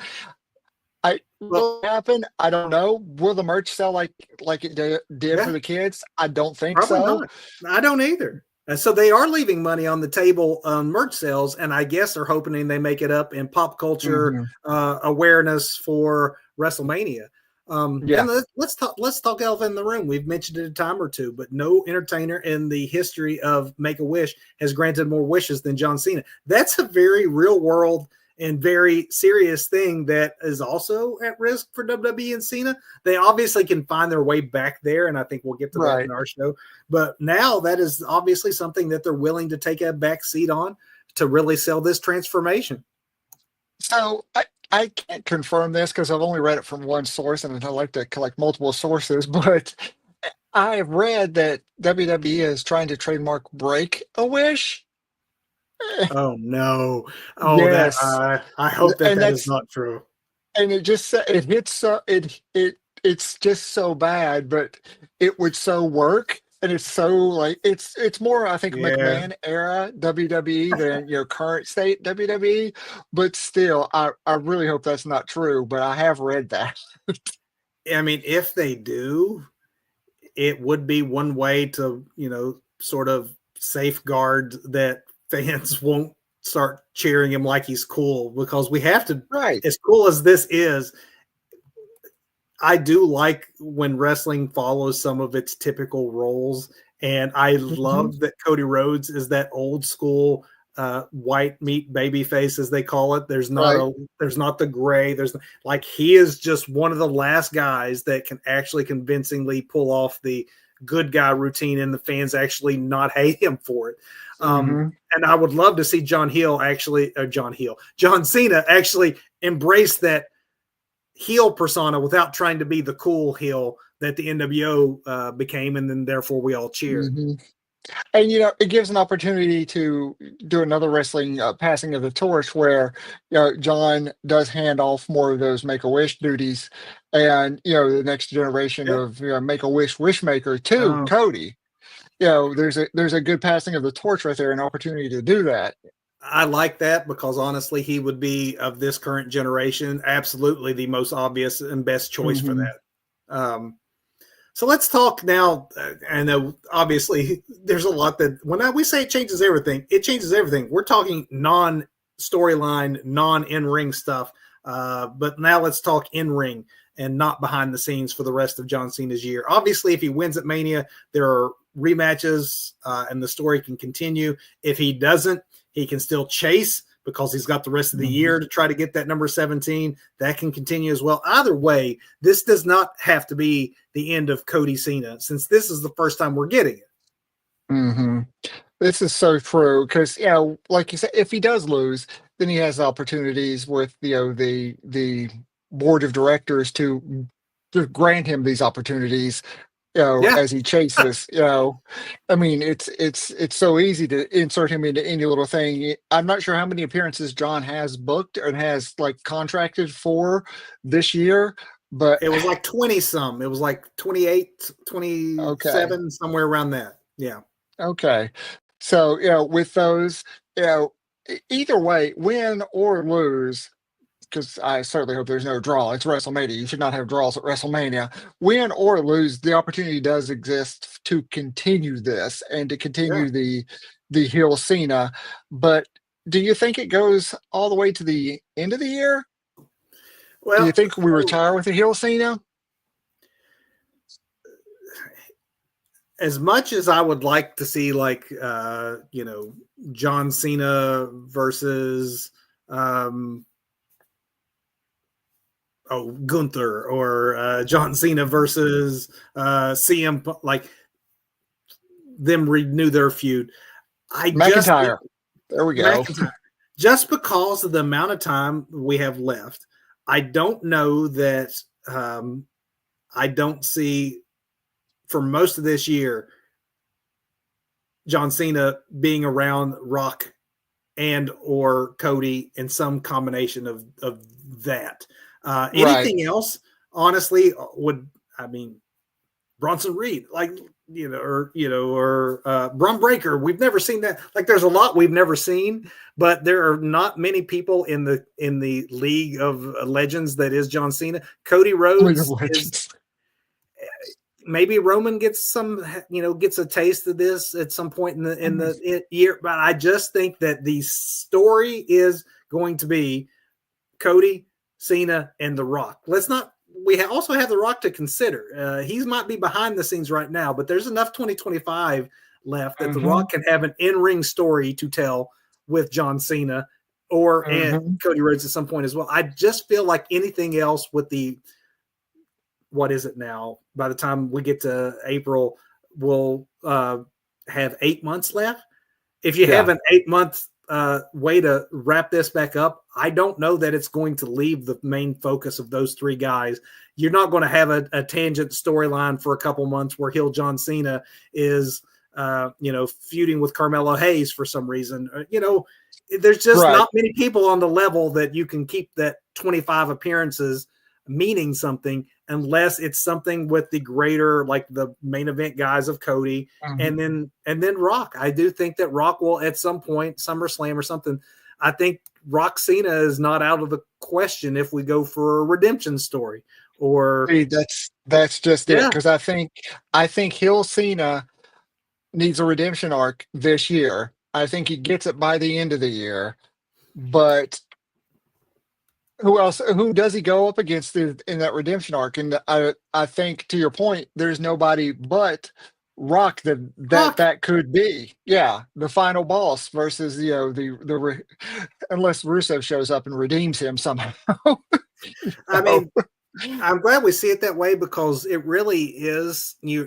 I Well, will happen. I don't know. Will the merch sell like it did yeah, for the kids? I don't think probably so. not. I don't either. And so they are leaving money on the table on merch sales, and I guess they're hoping they make it up in pop culture Hmm. awareness for WrestleMania. Yeah. And let's talk elephant in the room. We've mentioned it a time or two, but no entertainer in the history of Make a Wish has granted more wishes than John Cena. That's a very real world and very serious thing that is also at risk for WWE and Cena. They obviously can find their way back there, and I think we'll get to that Right. in our show. But now that is obviously something that they're willing to take a back seat on to really sell this transformation. So I can't confirm this because I've only read it from one source, and I like to collect multiple sources. But I've read that WWE is trying to trademark "Break a Wish." Oh no! Oh, that Yes, I hope that and that is that's not true. and it just it hits so it's just so bad, but it would so work. And it's so like it's more, I think, Yeah, McMahon era WWE than current state WWE. But still, I really hope that's not true. But I have read that. I mean, if they do, it would be one way to sort of safeguard that fans won't start cheering him like he's cool, because we have to, Right. as cool as this is, I do like when wrestling follows some of its typical roles, and I Hmm. love that Cody Rhodes is that old school white meat baby face, as they call it. Right. There's not the gray. There's like he is just one of the last guys that can actually convincingly pull off the good guy routine, and the fans actually not hate him for it. Um, Hmm. and I would love to see John Cena actually embrace that heel persona without trying to be the cool heel that the NWO became, and then therefore we all cheered. Hmm. And it gives an opportunity to do another wrestling passing of the torch, where John does hand off more of those Make a Wish duties, and the next generation Yeah. of Make a Wish wishmaker to Cody. There's a good passing of the torch right there, an opportunity to do that. I like that because honestly, he would be of this current generation absolutely the most obvious and best choice for Hmm. that. So let's talk now. I know obviously there's a lot that when we say it changes everything, it changes everything. We're talking non storyline, non in ring stuff. But now let's talk in ring and not behind the scenes for the rest of John Cena's year. Obviously, if he wins at Mania, there are rematches and the story can continue. If he doesn't, he can still chase because he's got the rest of the Hmm. year to try to get that number 17. That can continue as well. Either way, this does not have to be the end of Cody Cena, since this is the first time we're getting it. Hmm. This is so true because like you said, if he does lose, then he has opportunities with the board of directors to grant him these opportunities. Yeah. As he chases. I mean, it's so easy to insert him into any little thing. I'm not sure how many appearances John has booked and has like contracted for this year, but It was like 20 some. It was like 28, okay, 27, somewhere around that. Yeah. okay. So with those, either way, win or lose, because I certainly hope there's no draw. It's WrestleMania. You should not have draws at WrestleMania. Win or lose, the opportunity does exist to continue this and to Yeah. continue the heel Cena. But do you think it goes all the way to the end of the year? Do you Well, think we retire with the heel Cena? as much as I would like to see like John Cena versus um Gunther, or John Cena versus CM, like them renew their feud. I just think McIntyre. There we go. McIntyre, just because of the amount of time we have left, I don't know that I don't see for most of this year John Cena being around Rock and or Cody in some combination of that. Right. Anything else, honestly, would I mean Bronson Reed, like or Brum Breaker. We've never seen that. Like, there's a lot we've never seen, but there are not many people in the league of legends that is John Cena. Cody League of Rhodes is Legends. maybe Roman gets gets a taste of this at some point in the year, but I just think that the story is going to be Cody, Cena, and The Rock. Let's not. We also have The Rock to consider. He might be behind the scenes right now, but there's enough 2025 left that The Hmm. Rock can have an in-ring story to tell with John Cena and Hmm. Cody Rhodes at some point as well. I just feel like anything else with the what is it now? By the time we get to April, we'll have 8 months left. If you have Yeah. an 8 month way to wrap this back up, I don't know that it's going to leave the main focus of those three guys. You're not going to have a tangent storyline for a couple months where Hill John Cena is, feuding with Carmelo Hayes for some reason. There's just Right. not many people on the level that you can keep that 25 appearances meaning something unless it's something with the greater, like the main event guys of Cody Mhm. and then Rock. I do think that Rock will at some point, SummerSlam or something. I think Rock Cena is not out of the question if we go for a redemption story or See, that's just it. yeah. Because I think Hill Cena needs a redemption arc this year. I think he gets it by the end of the year. But Who else? Who does he go up against in that redemption arc? And I think to your point, there's nobody but Rock Rock. that could be. Yeah, the final boss versus unless Rusev shows up and redeems him somehow. I So, mean, I'm glad we see it that way because it really is. You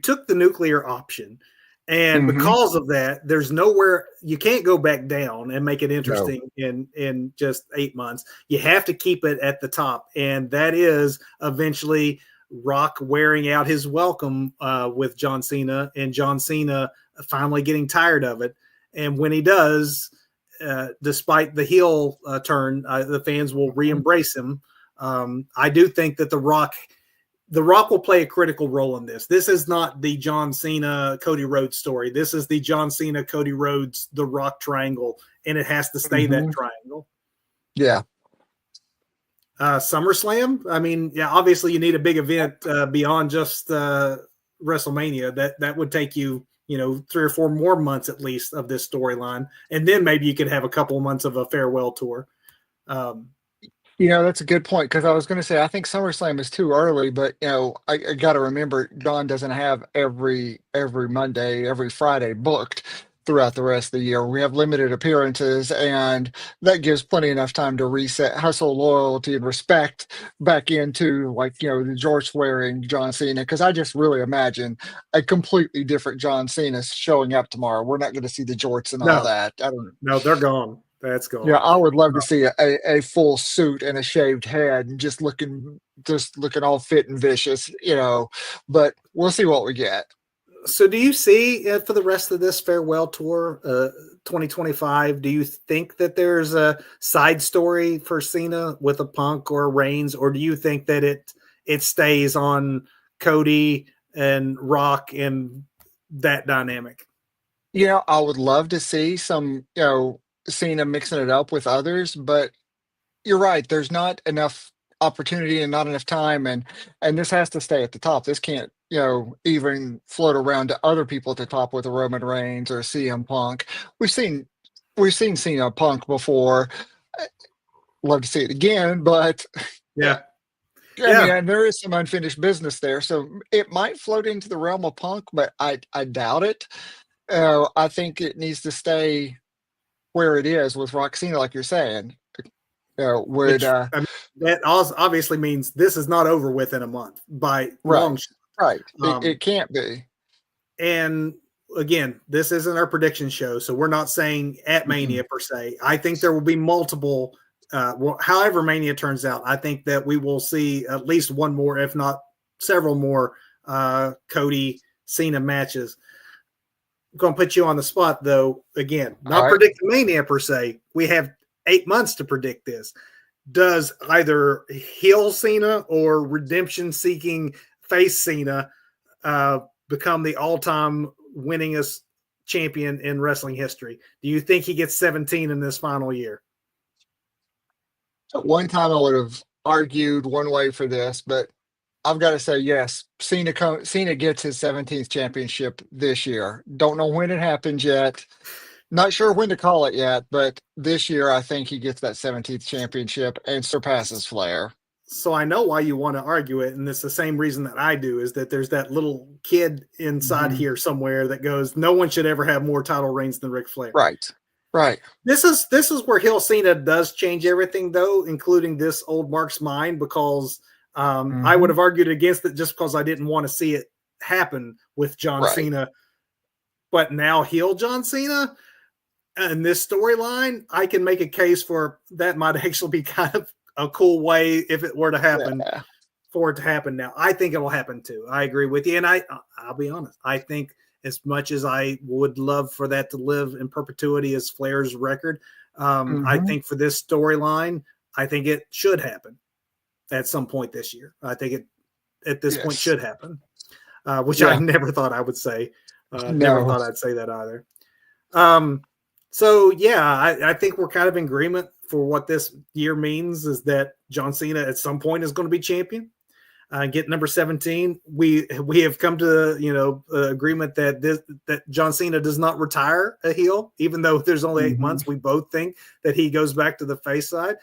took the nuclear option, and mhm, because of that, there's nowhere you can't go back down and make it no. interesting in just 8 months. You have to keep it at the top, and that is eventually Rock wearing out his welcome with John Cena, and John Cena finally getting tired of it. And when he does, despite the heel turn, the fans will Mhm. re-embrace him. I do think that the Rock will play a critical role in this. This is not the John Cena Cody Rhodes story. This is the John Cena Cody Rhodes The Rock triangle, and it has to stay that Mhm. triangle. Yeah. SummerSlam. I mean, yeah, obviously you need a big event beyond just WrestleMania. That would take you, 3 or 4 more months at least of this storyline, and then maybe you could have a couple of months of a farewell tour. Um, That's a good point because I was going to say I think SummerSlam is too early, but I got to remember John doesn't have every Monday, every Friday booked throughout the rest of the year. We have limited appearances, and that gives plenty enough time to reset hustle, loyalty, and respect back into the George Swearing John Cena. Because I just really imagine a completely different John Cena showing up tomorrow. We're not going to see the jorts and all no, that. I don't. no, they're gone. That's Yeah, gone. I would love to see a full suit and a shaved head and just looking all fit and vicious. But we'll see what we get. So, do you see for the rest of this farewell tour, 2025? Do you think that there's a side story for Cena with a Punk or a Reigns, or do you think that it stays on Cody and Rock and that dynamic? I would love to see some Cena mixing it up with others, but you're right. There's not enough opportunity and not enough time, and this has to stay at the top. This can't even float around to other people at the top with a Roman Reigns or CM Punk. We've seen we've seen CM Punk before. Uh, Love to see it again, but yeah, Yeah, I mean, yeah. and there is some unfinished business there, so it might float into the realm of Punk, but I doubt it. I think it needs to stay where it is with Roxina, like you're saying. Would Which I mean, that obviously means this is not over within a month by long Right, shot. right. Um, It can't be. And again, this isn't our prediction show, so we're not saying at Mm-mm. Mania per se. I think there will be multiple. However Mania turns out, I think that we will see at least one more, if not several more, Cody Cena matches. I'm going to put you on the spot, though. Again, All not right. predicting Mania per se. We have 8 months to predict this. Does either heel Cena or redemption seeking face Cena become the all-time winningest champion in wrestling history? Do you think he gets 17 in this final year? At one time, I would have argued one way for this, but I've got to say yes. Cena gets his 17th championship this year. Don't know when it happens yet. Not sure when to call it yet, but this year I think he gets that 17th championship and surpasses Flair. So I know why you want to argue it, and it's the same reason that I do. Is that there's that little kid inside Mhm. here somewhere that goes, no one should ever have more title reigns than Ric Flair. Right. Right. This is where Hill Cena does change everything, though, including this old Mark's mind, because I would Hmm. have argued against it just because I didn't want to see it happen with John Right. Cena. But now heel John Cena and this storyline, I can make a case for that might actually be kind of a cool way if it were to happen Yeah. for it to happen now. I think it will happen too. I agree with you. And I'll be honest. I think as much as I would love for that to live in perpetuity as Flair's record, I Hmm. think for this storyline, I think it should happen at some point this year. I think it at this point Yes. should happen, which I Yeah. never thought I would say. Never No. thought I'd say that either. Um, so yeah, I think we're kind of in agreement for what this year means is that John Cena at some point is going to be champion. get number 17. We have come to agreement that John Cena does not retire a heel, even though there's only 8 months. We both think that he goes back to the face side.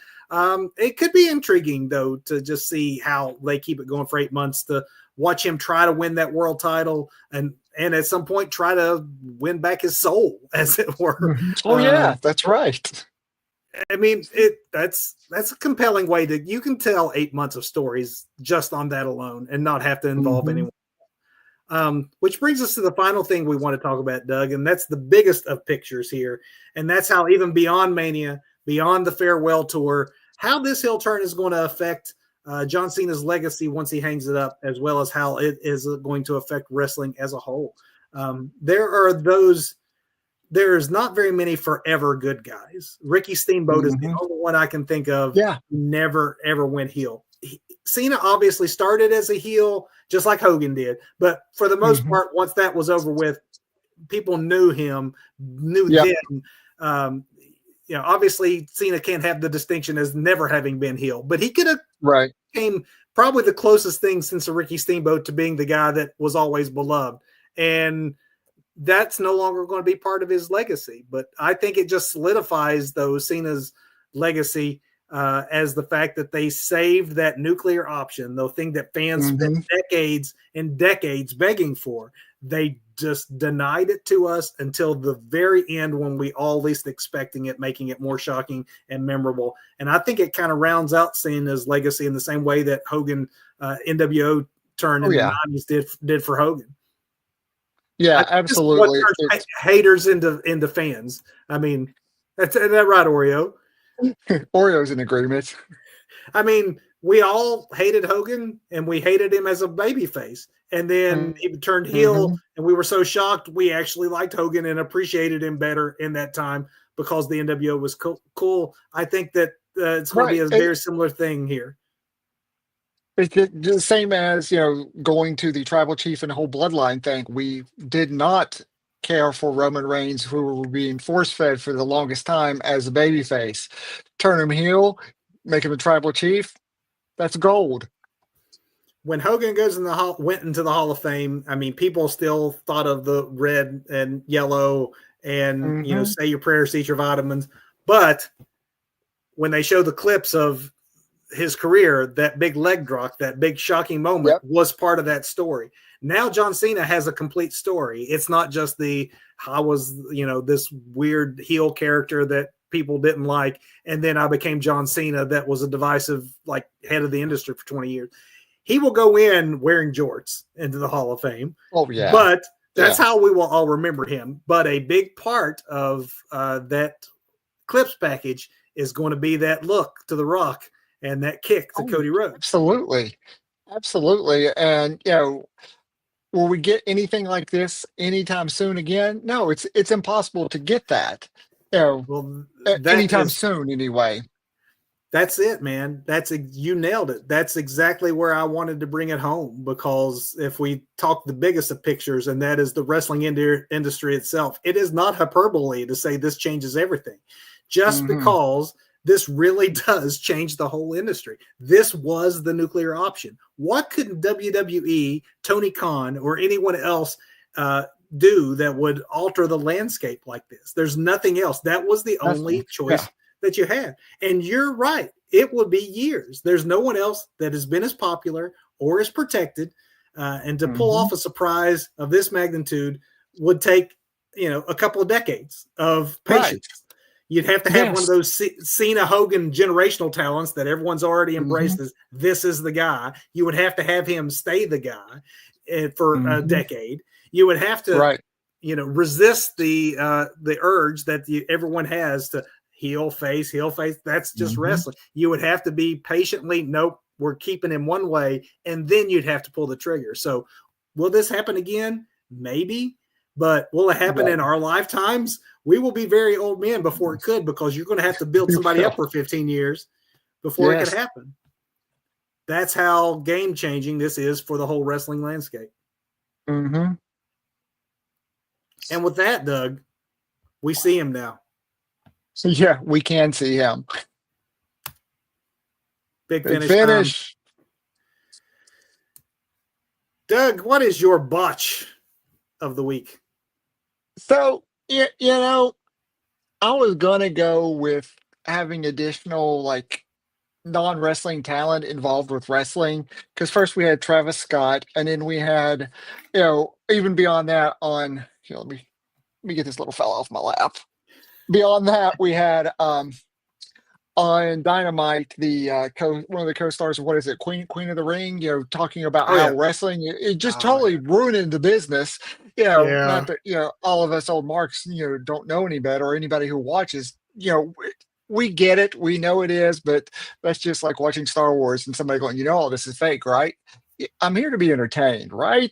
It could be intriguing though to just see how they keep it going for 8 months, to watch him try to win that world title and at some point try to win back his soul, as it were. Oh yeah, that's right. I mean, that's a compelling way to, you can tell 8 months of stories just on that alone and not have to involve anyone. Which brings us to the final thing we want to talk about, Doug, and that's the biggest of pictures here. And that's how, even beyond Mania, beyond the farewell tour, how this heel turn is going to affect John Cena's legacy once he hangs it up, as well as how it is going to affect wrestling as a whole. There's not very many forever good guys. Ricky Steamboat is the only one I can think of. Yeah. Never, ever went heel. Cena obviously started as a heel, just like Hogan did. But for the most part, once that was over with, people knew him, then. Obviously Cena can't have the distinction as never having been heel, but he could have became probably the closest thing since a Ricky Steamboat to being the guy that was always beloved. And that's no longer going to be part of his legacy. But I think it just solidifies, though, Cena's legacy as the fact that they saved that nuclear option, the thing that fans spent decades and decades begging for. They just denied it to us until the very end, when we all least expecting it, making it more shocking and memorable. And I think it kind of rounds out Cena's legacy in the same way that Hogan NWO turn in the 90s did for Hogan. Yeah, absolutely. Haters into fans. I mean, isn't that right, Oreo? Oreo's in agreement. I mean, we all hated Hogan, and we hated him as a babyface. And then he turned heel, and we were so shocked. We actually liked Hogan and appreciated him better in that time because the NWO was cool. I think that it's going to be a very similar thing here. It's the same as, going to the tribal chief and the whole bloodline thing. We did not care for Roman Reigns, who were being force-fed for the longest time as a babyface. Turn him heel, make him a tribal chief. That's gold. When Hogan went into the Hall of Fame, I mean, people still thought of the red and yellow and, say your prayers, eat your vitamins. But when they show the clips of his career, that big leg drop, that big shocking moment was part of that story. Now John Cena has a complete story. It's not just I was, this weird heel character that people didn't like, and then I became John Cena that was a divisive, head of the industry for 20 years. He will go in wearing jorts into the Hall of Fame. Oh yeah. But that's how we will all remember him. But a big part of that clips package is going to be that look to The Rock and that kick to Cody Rhodes. Absolutely. And, will we get anything like this anytime soon again? No, it's impossible to get that. Anytime soon anyway. That's it, man. You nailed it. That's exactly where I wanted to bring it home, because if we talk the biggest of pictures, and that is the wrestling industry itself, it is not hyperbole to say this changes everything. Just because this really does change the whole industry. This was the nuclear option. What could WWE, Tony Khan, or anyone else do that would alter the landscape like this? There's nothing else. That was the only choice that you had. And you're right. It would be years. There's no one else that has been as popular or as protected. And to pull off a surprise of this magnitude would take, a couple of decades of patience. Right. You'd have to have one of those Cena Hogan generational talents that everyone's already embraced as this is the guy. You would have to have him stay the guy for a decade. You would have to, resist the urge that everyone has to heel face. That's just wrestling. You would have to be patiently, nope, we're keeping him one way. And then you'd have to pull the trigger. So will this happen again? Maybe. But will it happen in our lifetimes? We will be very old men before it could, because you're going to have to build somebody up for 15 years before it could happen. That's how game-changing this is for the whole wrestling landscape. And with that, Doug, we see him now. Yeah, we can see him. Big finish. Doug, what is your botch of the week? So, you know, I was gonna go with having additional like non-wrestling talent involved with wrestling because first we had Travis Scott, and then we had, even beyond that on. Let me get this little fella off my lap. Beyond that, we had on Dynamite, the one of the co-stars of what is it, Queen of the Ring, talking about Oh how yeah. wrestling it just Oh totally man. ruining the business. Yeah. Not that all of us old marks don't know any better, or anybody who watches. We get it, we know it is, but that's just like watching Star Wars and somebody going, all this is fake, right? I'm here to be entertained, right?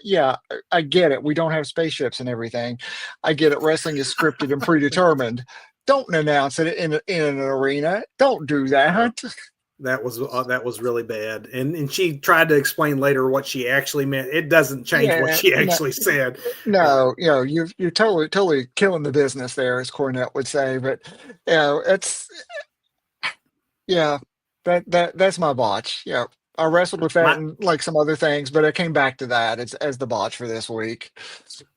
Yeah, I get it. We don't have spaceships and everything. I get it. Wrestling is scripted and predetermined. Don't announce it in an arena. Don't do No, that. that was really bad. And she tried to explain later what she actually meant. It doesn't change what Yeah, she no, actually said. no, you're totally killing the business there, as Cornette would say. But it's yeah, that's my botch. I wrestled with that My and like some other things, but I came back to that as the botch for this week.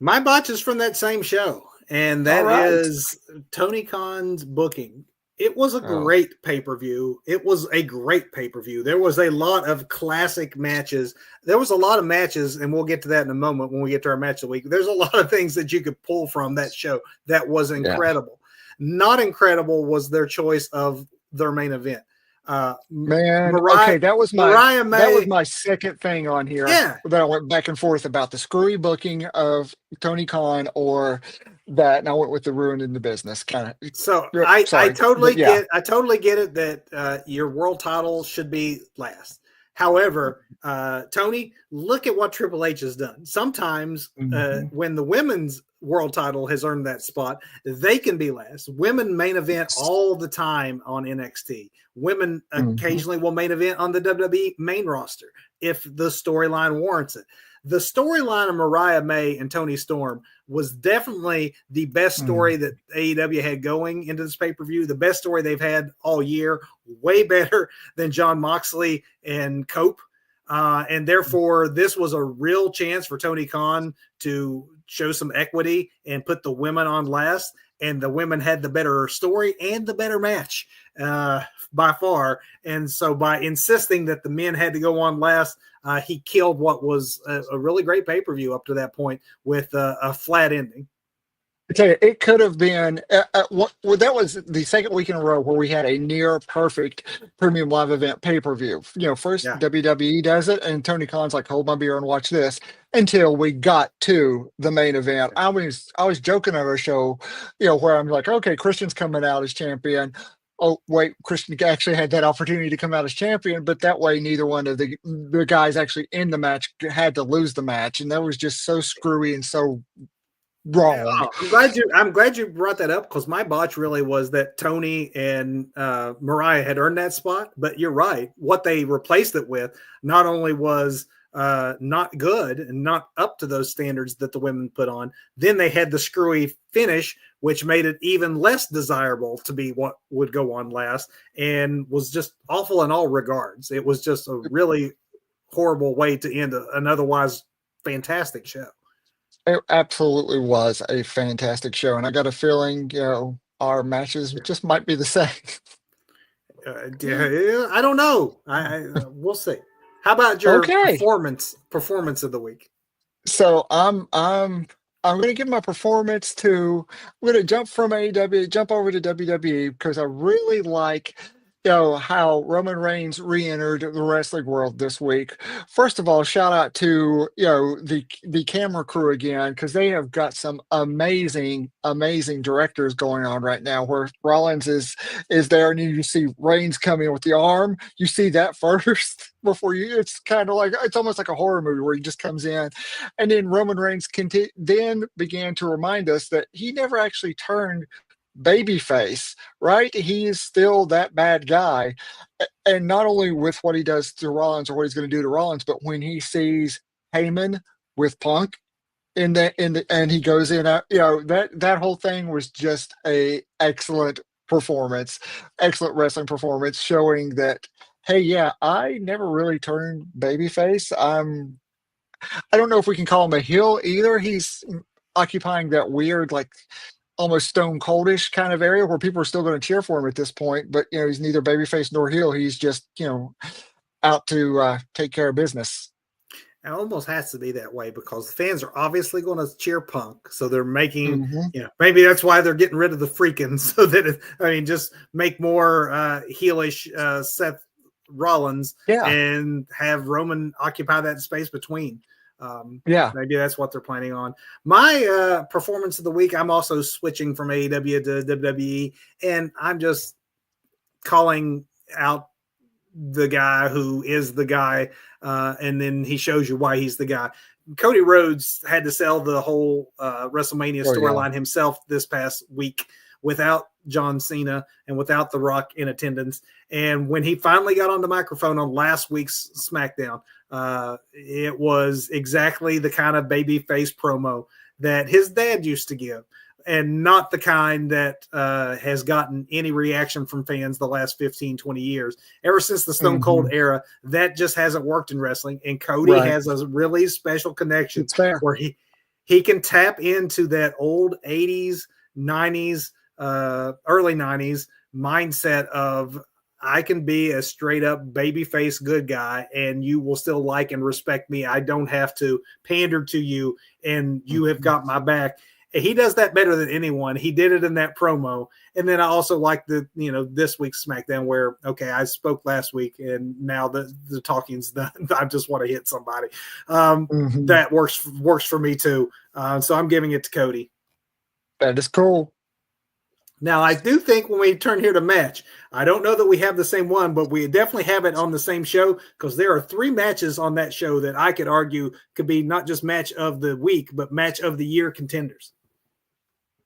my botch is from that same show, and All that right. is Tony Khan's booking. It was a Oh, great pay-per-view. It was a great pay-per-view. There was a lot of classic matches. There was a lot of matches, and we'll get to that in a moment when we get to our match of the week. There's a lot of things that you could pull from that show that was yeah. incredible. Not incredible was their choice of their main event. Man, Mariah okay, Mariah that was May. my second thing on here Yeah. that I went back and forth about the screwy booking of Tony Khan or that, and I went with the ruin in the business kind of. So Yep, I sorry, but yeah, totally get it that your world title should be last. However, Tony, look at what Triple H has done. Sometimes hmm when the women's world title has earned that spot, they can be last. Women main event all the time on NXT. Women hmm occasionally will main event on the WWE main roster if the storyline warrants it. The storyline of Mariah May and Tony Storm was definitely the best story that AEW had going into this pay-per-view, the best story they've had all year, way better than John Moxley and Cope. And therefore, this was a real chance for Tony Khan to show some equity and put the women on last. And the women had the better story and the better match by far. And so by insisting that the men had to go on last, he killed what was a really great pay-per-view up to that point with a flat ending. I tell you, it could have been well, that was the second week in a row where we had a near perfect premium live event pay-per-view. First Yeah. WWE does it, and Tony Khan's like, "Hold my beer and watch this." Until we got to the main event, I was joking on our show, where I'm like, "Okay, Christian's coming out as champion." Oh wait, Christian actually had that opportunity to come out as champion, but that way neither one of the guys actually in the match had to lose the match, and that was just so screwy and so wrong. I'm glad you brought that up because my botch really was that Tony and Mariah had earned that spot. But you're right. What they replaced it with not only was not good and not up to those standards that the women put on, then they had the screwy finish, which made it even less desirable to be what would go on last and was just awful in all regards. It was just a really horrible way to end an otherwise fantastic show. It absolutely was a fantastic show, and I got a feeling, our matches just might be the same. Yeah, I don't know. We'll see. How about your Okay, performance of the week? so I'm going to give my performance to. I'm going to jump from AEW, jump over to WWE because I really like. How Roman Reigns re-entered the wrestling world this week. First of all, shout out to the camera crew again because they have got some amazing directors going on right now. Where Rollins is there, and you see Reigns coming with the arm. You see that first before you. It's kind of like it's almost like a horror movie where he just comes in, and then Roman Reigns then began to remind us that he never actually turned babyface, right? He is still that bad guy. And not only with what he does to Rollins or what he's going to do to Rollins, but when he sees Heyman with Punk and he goes in, that whole thing was just a excellent performance, excellent wrestling performance, showing that, hey, yeah, I never really turned babyface. I'm I don't know if we can call him a heel either. He's occupying that weird, like almost stone coldish kind of area where people are still going to cheer for him at this point. But he's neither babyface nor heel. He's just out to take care of business. It almost has to be that way because the fans are obviously going to cheer Punk. So they're making, Hmm. maybe that's why they're getting rid of the freaking so that, just make more heelish Seth Rollins Yeah, and have Roman occupy that space between. yeah. Maybe that's what they're planning on. My performance of the week, I'm also switching from AEW to WWE, and I'm just calling out the guy who is the guy, and then he shows you why he's the guy. Cody Rhodes had to sell the whole WrestleMania Oh yeah. storyline himself this past week without John Cena and without The Rock in attendance. And when he finally got on the microphone on last week's SmackDown, it was exactly the kind of babyface promo that his dad used to give, and not the kind that has gotten any reaction from fans the last 15, 20 years. Ever since the Stone Cold Hmm. era, that just hasn't worked in wrestling. And Cody Right. has a really special connection It's fair. where he can tap into that old 80s, 90s, early 90s mindset of I can be a straight up babyface good guy and you will still like and respect me. I don't have to pander to you and you have got my back. He does that better than anyone. He did it in that promo. And then I also like this week's SmackDown where, okay, I spoke last week and now the talking's done. I just want to hit somebody. Hmm. That works for me too. So I'm giving it to Cody. That is cool. Now, I do think when we turn here to match, I don't know that we have the same one, but we definitely have it on the same show because there are 3 matches on that show that I could argue could be not just match of the week, but match of the year contenders.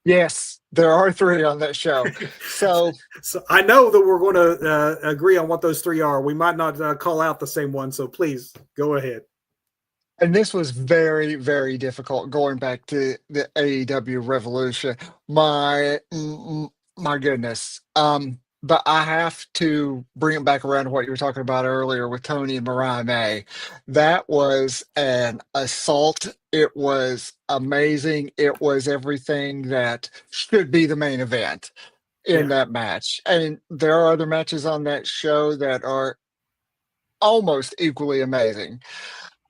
Yes, there are 3 on that show. So I know that we're going to agree on what those 3 are. We might not call out the same one, so please go ahead. and this was very, very difficult going back to the AEW Revolution. My goodness. But I have to bring it back around to what you were talking about earlier with Tony and Mariah May. That was an assault. It was amazing. It was everything that should be the main event in Yeah. that match. And there are other matches on that show that are almost equally amazing.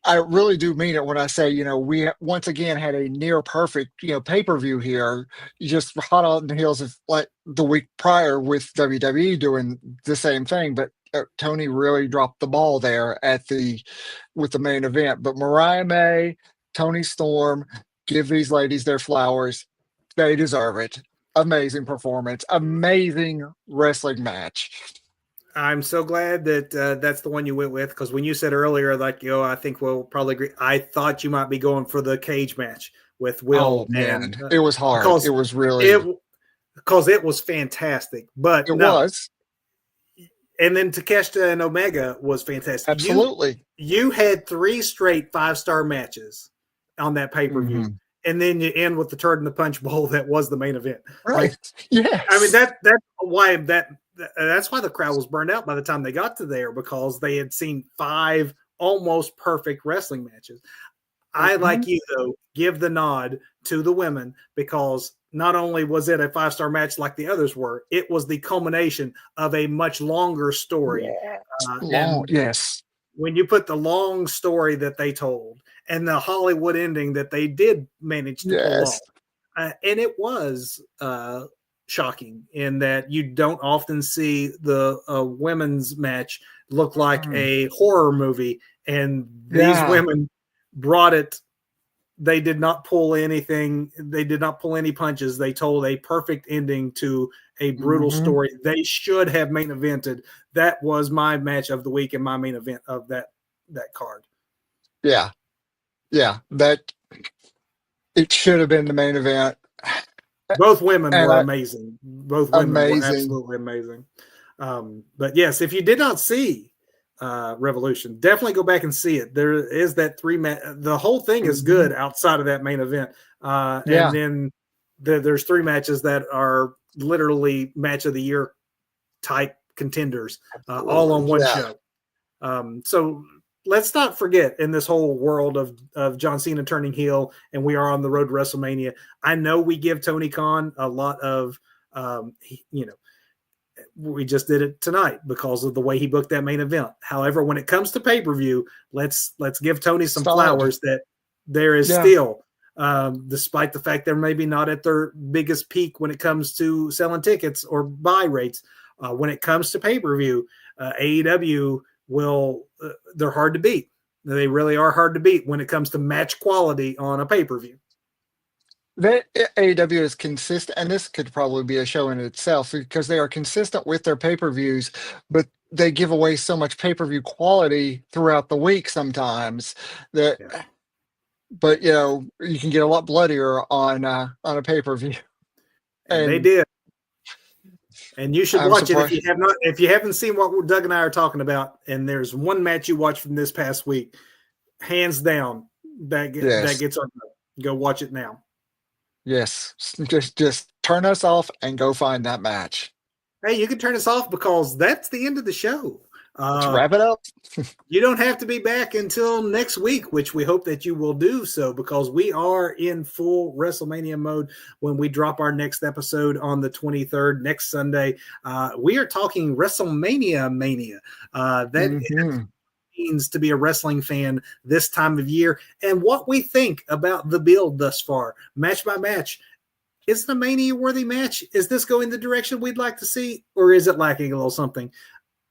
I really do mean it when I say, we once again had a near perfect, pay-per-view here, just hot on the heels of like the week prior with WWE doing the same thing. But Tony really dropped the ball there with the main event. But Mariah May, Tony Storm, give these ladies their flowers. They deserve it. Amazing performance, amazing wrestling match. I'm so glad that that's the one you went with because when you said earlier, like, I think we'll probably agree. I thought you might be going for the cage match with Will Oh man, and it was hard. It because was really, it because it was fantastic. But it no, was and then Takeshita and Omega was fantastic. absolutely. You had 3 straight 5-star matches on that pay per view, Mhm. and then you end with the turd in the punch bowl that was the main event. Right. Like, I mean Yes. that's why the crowd was burned out by the time they got to there because they had seen 5 almost perfect wrestling matches. I, like Mhm. you though, give the nod to the women because not only was it a 5-star match like the others were, it was the culmination of a much longer story. Yes. Long. And Yes. when you put the long story that they told and the Hollywood ending that they did manage to pull off, Yes. and it was shocking in that you don't often see the women's match look like Mm. a horror movie, and these Yeah. women brought it. They did not pull anything. They did not pull any punches. They told a perfect ending to a brutal Mhm. story. They should have main evented. That was my match of the week and my main event of that card. Yeah. Yeah. That it should have been the main event. Both women And were amazing. Both women were amazing. absolutely amazing. But yes, if you did not see Revolution, definitely go back and see it. There is that 3 match. The whole thing is Mhm. good outside of that main event. And Yeah. then there's 3 matches that are literally match of the year type contenders, all Absolutely. on one Yeah. show. So let's not forget in this whole world of John Cena turning heel, and we are on the road to WrestleMania. I know we give Tony Khan a lot of, you know, we just did it tonight because of the way he booked that main event. However, when it comes to pay-per-view, let's give Tony some Solid. flowers that there is Yeah. still, despite the fact they're maybe not at their biggest peak when it comes to selling tickets or buy rates. When it comes to pay-per-view, AEW they're hard to beat. They really are hard to beat when it comes to match quality on a pay-per-view. That AEW is consistent, and this could probably be a show in itself because they are consistent with their pay-per-views, but they give away so much pay-per-view quality throughout the week sometimes that, Yeah. but you can get a lot bloodier on a pay-per-view. And they And did. And you should I'm watch it if surprised. you have not. If you haven't seen what Doug and I are talking about, and there's one match you watched from this past week, hands down, that Yes, gets our vote. Go watch it now. yes. Just turn us off and go find that match. Hey, you can turn us off because that's the end of the show. Let's wrap it up. You don't have to be back until next week, which we hope that you will do so because we are in full WrestleMania mode when we drop our next episode on the 23rd, next Sunday. We are talking WrestleMania Mania. That means to be a wrestling fan this time of year and what we think about the build thus far, match by match. Is it a Mania-worthy match? Is this going the direction we'd like to see, or is it lacking a little something?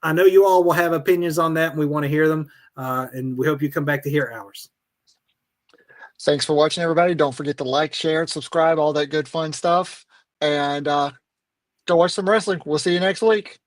I know you all will have opinions on that, and we want to hear them, and we hope you come back to hear ours. Thanks for watching, everybody. Don't forget to like, share, subscribe, all that good fun stuff. And go watch some wrestling. We'll see you next week.